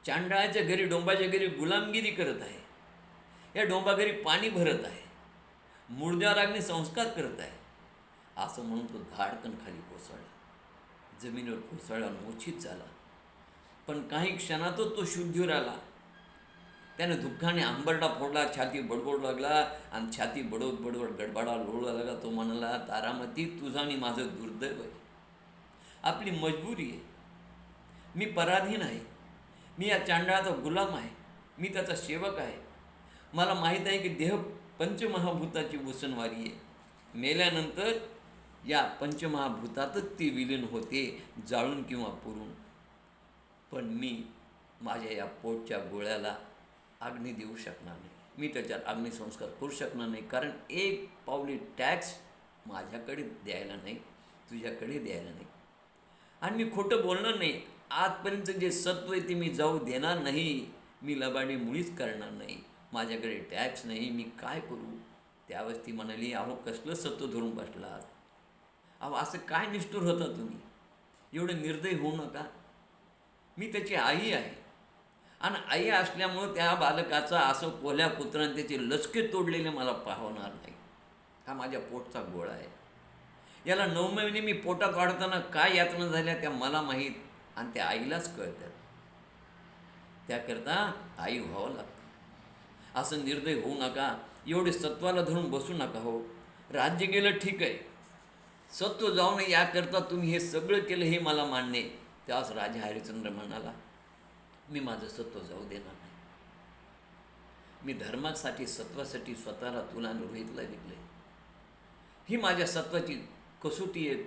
चांडाळाच्या घरी, डोंबाच्या घरी गुलामगिरी करत आहे. या डोंबाघरी पाणी भरत आहे, मुर्द्यावर अग्नी संस्कार करत आहे. असं म्हणून तो धाडकन खाली कोसळला, जमिनीवर कोसळला, मूर्छित झाला. पण काही क्षणातच तो शुद्धीवर आला. त्याने दुःखाने आंबरडा फोडला, छाती बडबडू लागला आणि छाती बडवत बडवत गडबडा लोळू लागला. तो म्हणाला, तारामती, तुझं आणि माझं दुर्दैव आहे, आपली मजबुरी आहे. मी पराधीन आहे, मी या चांडाळाचा गुलाम आहे, मी त्याचा सेवक आहे. मला माहीत आहे की देह पंचमहाभूताची वसनवारी आहे. मेल्यानंतर या पंचमहाभूतातच ती विलीन होते, जाळून किंवा पुरून. पण मी माझ्या या पोटच्या गोळ्याला अग्नी देऊ शकणार नाही, मी त्याच्यात अग्निसंस्कार करू शकणार नाही. कारण एक पावली टॅक्स माझ्याकडे द्यायला नाही, तुझ्याकडे द्यायला नाही. आणि मी खोटं बोलणार नाही. आजपर्यंत जे सत्व आहे ते मी जाऊ देणार नाही. मी लबाडी मुळीच करणार नाही. माझ्याकडे टॅक्स नाही, मी काय करू. त्यावेळेस ती म्हणाली, अहो कसलं सत्व धरून बसलात, अहो असं काय निष्ठुर होता तुम्ही, एवढं निर्दयी होऊ नका. मी त्याची आई आहे आणि आई असल्यामुळं त्या बालकाचा असं कोल्या कुत्राने त्याचे लचके तोडलेले मला पाहणार नाही. हा माझ्या पोटचा गोळा आहे. याला 9 महिने मी पोटात वाढताना काय यातना झाल्या त्या मला माहीत आणि त्या आईलाच कळतात. त्याकरता आई व्हावं लागतं. असं निर्दय होऊ नका, एवढे सत्वाला धरून बसू नका. हो, राज्य गेलं ठीक आहे, सत्व जाऊ नये याकरता तुम्ही हे सगळं केलं हे मला मान्य आहे. त्यावेळेस राजा हरिश्चंद्र म्हणाला, मी माझं सत्व जाऊ देणार नाही. मी धर्मासाठी, सत्वासाठी स्वतःला तुला रोहितला विकले. ही माझ्या सत्वाची कसोटी आहे.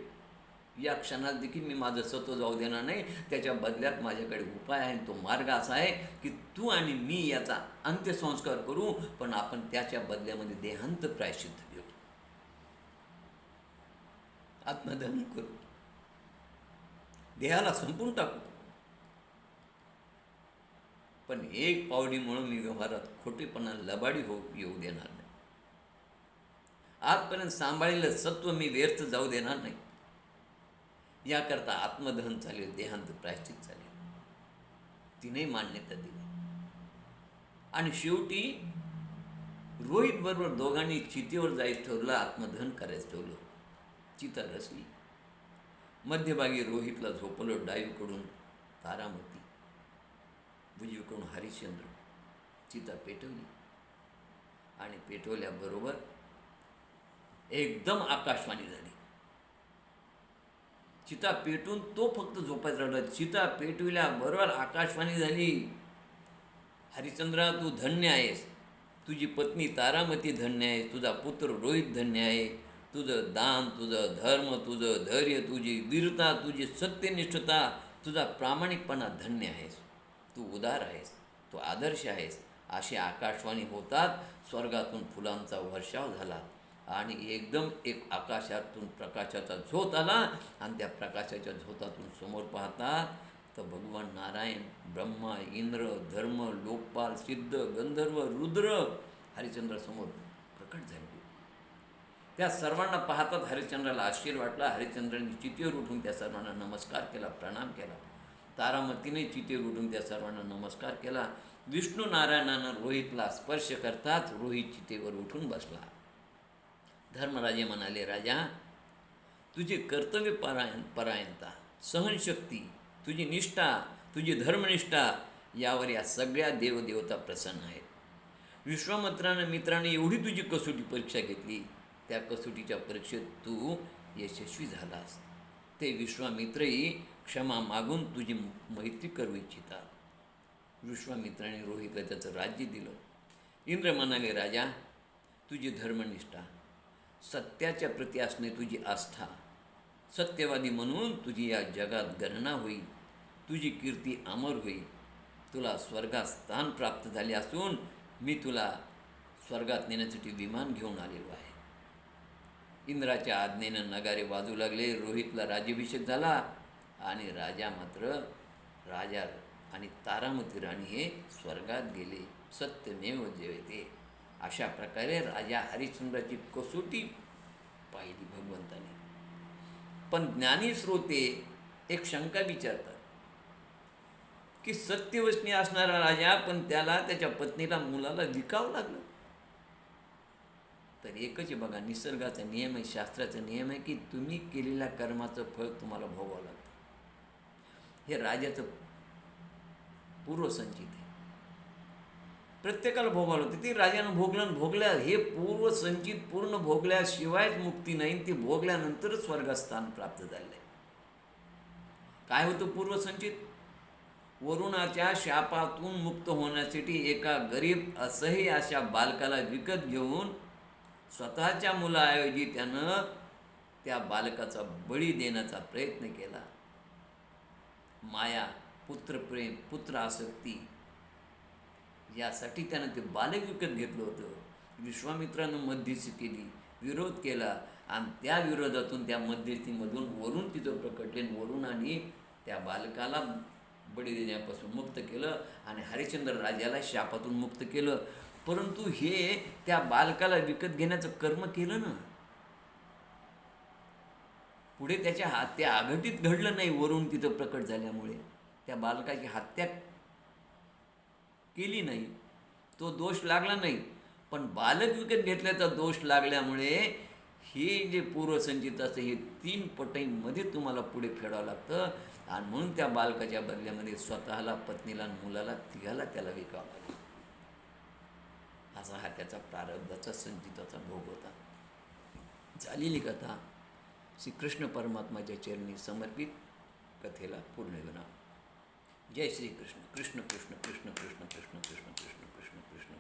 या क्षणात देखील मी माझं सत्व जाऊ देणार नाही. त्याच्या बदल्यात माझ्याकडे उपाय आहे. तो मार्ग असा आहे की तू आणि मी याचा अंत्यसंस्कार करू, पण आपण त्याच्या बदल्यामध्ये देहांत प्रायश्चित्त घेऊ, आत्मदहन करू, देहाला संपून टाकू. पण एक पावली म्हणून मी व्यवहारात खोटेपणा, लबाडी येऊ देणार नाही. आजपर्यंत सांभाळलेलं सत्व मी व्यर्थ जाऊ देणार नाही. याकरता आत्मदहन चालेल, देहांत प्रायश्चित चालेल. तिने मान्यता दिली. आणि शेवटी रोहित बरोबर दोघांनी चितेवर जायचं ठरवलं, आत्मदहन करायचं ठरवलं. चिता रचली. मध्यभागी रोहितला झोपलं, डावीकडून तारामती, उजवीकडून हरिश्चंद्र. चिता पेटवली. आणि पेटवल्याबरोबर एकदम आकाशवाणी झाली. चिता पेटून तो फक्त झोपायचा राहिला. चिता पेटविल्याबरोबर आकाशवाणी झाली. हरिश्चंद्रा, तू धन्य आहेस. तुझी पत्नी तारामती धन्य आहे. तुझा पुत्र रोहित धन्य आहे. तुझं दान, तुझं धर्म, तुझं धैर्य, तुझी वीरता, तुझी सत्यनिष्ठता, तुझा प्रामाणिकपणा धन्य आहेस. तू उदार आहेस. तू आदर्श आहेस. अशी आकाशवाणी होतात स्वर्गातून फुलांचा वर्षाव झाला आणि एकदम एक आकाशातून प्रकाशाचा झोत आला आणि त्या प्रकाशाच्या झोतातून समोर पाहतात तर भगवान नारायण, ब्रह्मा, इंद्र, धर्म, लोकपाल, सिद्ध, गंधर्व, रुद्र हरिश्चंद्रासमोर प्रकट झाले. त्या सर्वांना पाहतात हरिश्चंद्राला आश्चर्य वाटला. हरिश्चंद्राने चितेवर उठून त्या सर्वांना नमस्कार केला, प्रणाम केला. तारामतीने चितेवर उठून त्या सर्वांना नमस्कार केला. विष्णू नारायणानं रोहितला स्पर्श करताच रोहित चितेवर उठून बसला. धर्मराजे म्हणाले, राजा, तुझी कर्तव्य परायणता, सहनशक्ती, तुझी निष्ठा, तुझी धर्मनिष्ठा यावर या सगळ्या देवदेवता प्रसन्न आहेत. मित्राने एवढी तुझी कसोटी परीक्षा घेतली. त्या कसोटीच्या परीक्षेत तू यशस्वी झालास. ते विश्वामित्रही क्षमा मागून तुझी मैत्री करू इच्छितात. विश्वामित्राने रोहितला त्याचं राज्य दिलं. इंद्र म्हणाले, राजा, तुझी धर्मनिष्ठा, सत्याच्या प्रती असणे तुझी आस्था, सत्यवादी म्हणून तुझी या जगात गणना होईल. तुझी कीर्ती अमर होईल. तुला स्वर्गात स्थान प्राप्त झाले असून मी तुला स्वर्गात नेण्यासाठी विमान घेऊन आलेलो आहे. इंद्राच्या आज्ञेनं नगारे वाजू लागले. रोहितला राज्याभिषेक झाला आणि राजा आणि तारामती राणी हे स्वर्गात गेले. सत्यमेव जयते. अशा प्रकारे राजा हरिश्चंद्राची कसोटी पाहिली भगवंताने. पण ज्ञानी श्रोते एक शंका विचारतात की सत्यवचनी असणारा राजा, पण त्याला त्याच्या पत्नीला मुलाला विकावं लागलं. तर एकच आहे बघा, निसर्गाचा नियम आहे, शास्त्राचा नियम आहे की तुम्ही केलेल्या कर्माचं फळ तुम्हाला भोगावं लागतं. हे राजाचं पूर्वसंचित आहे. प्रत्येकाला भोगावं लागतं. ते राजानं भोगल्या हे पूर्वसंचित पूर्ण भोगल्याशिवायच मुक्ती नाही. ते भोगल्यानंतरच स्वर्गात स्थान प्राप्त झालं आहे. काय होतं पूर्वसंचित? वरुणाच्या शापातून मुक्त होण्यासाठी एका गरीब असह्य अशा बालकाला विकत घेऊन स्वतःच्या मुलाऐवजी त्यानं त्या बालकाचा बळी देण्याचा प्रयत्न केला. माया, पुत्रप्रेम, पुत्र आसक्ती यासाठी त्यानं ते बालक विकत घेतलं होतं. विश्वामित्रानं मध्यस्थी केली, विरोध केला आणि त्या विरोधातून, त्या मध्यस्थीमधून वरुण तिथं प्रकटले. वरुणाने त्या बालकाला बळी देण्यापासून मुक्त केलं आणि हरिश्चंद्र राजाला शापातून मुक्त केलं. परंतु हे त्या बालकाला विकत घेण्याचं कर्म केलं ना, पुढे त्याच्या हत्या अघटित घडलं नाही. वरुण तिथं प्रकट झाल्यामुळे त्या बालकाची हत्या केली नाही, तो दोष लागला नाही. पण बालक विकत घेतल्याचा दोष लागल्यामुळे हे जे पूर्वसंचित असतं हे 3 पटीमध्ये तुम्हाला पुढे फेडावं लागतं. आणि म्हणून त्या बालकाच्या बदल्यामध्ये स्वतःला, पत्नीला, मुलाला, तिघाला त्याला विकावं लागलं. असा हा त्याचा प्रारब्धाचा, संचिताचा भोग होता. झालेली कथा श्रीकृष्ण परमात्माच्या चरणी समर्पित. कथेला पूर्णविराम. जय श्री कृष्ण. कृष्ण कृष्ण कृष्ण कृष्ण कृष्ण कृष्ण कृष्ण कृष्ण कृष्ण.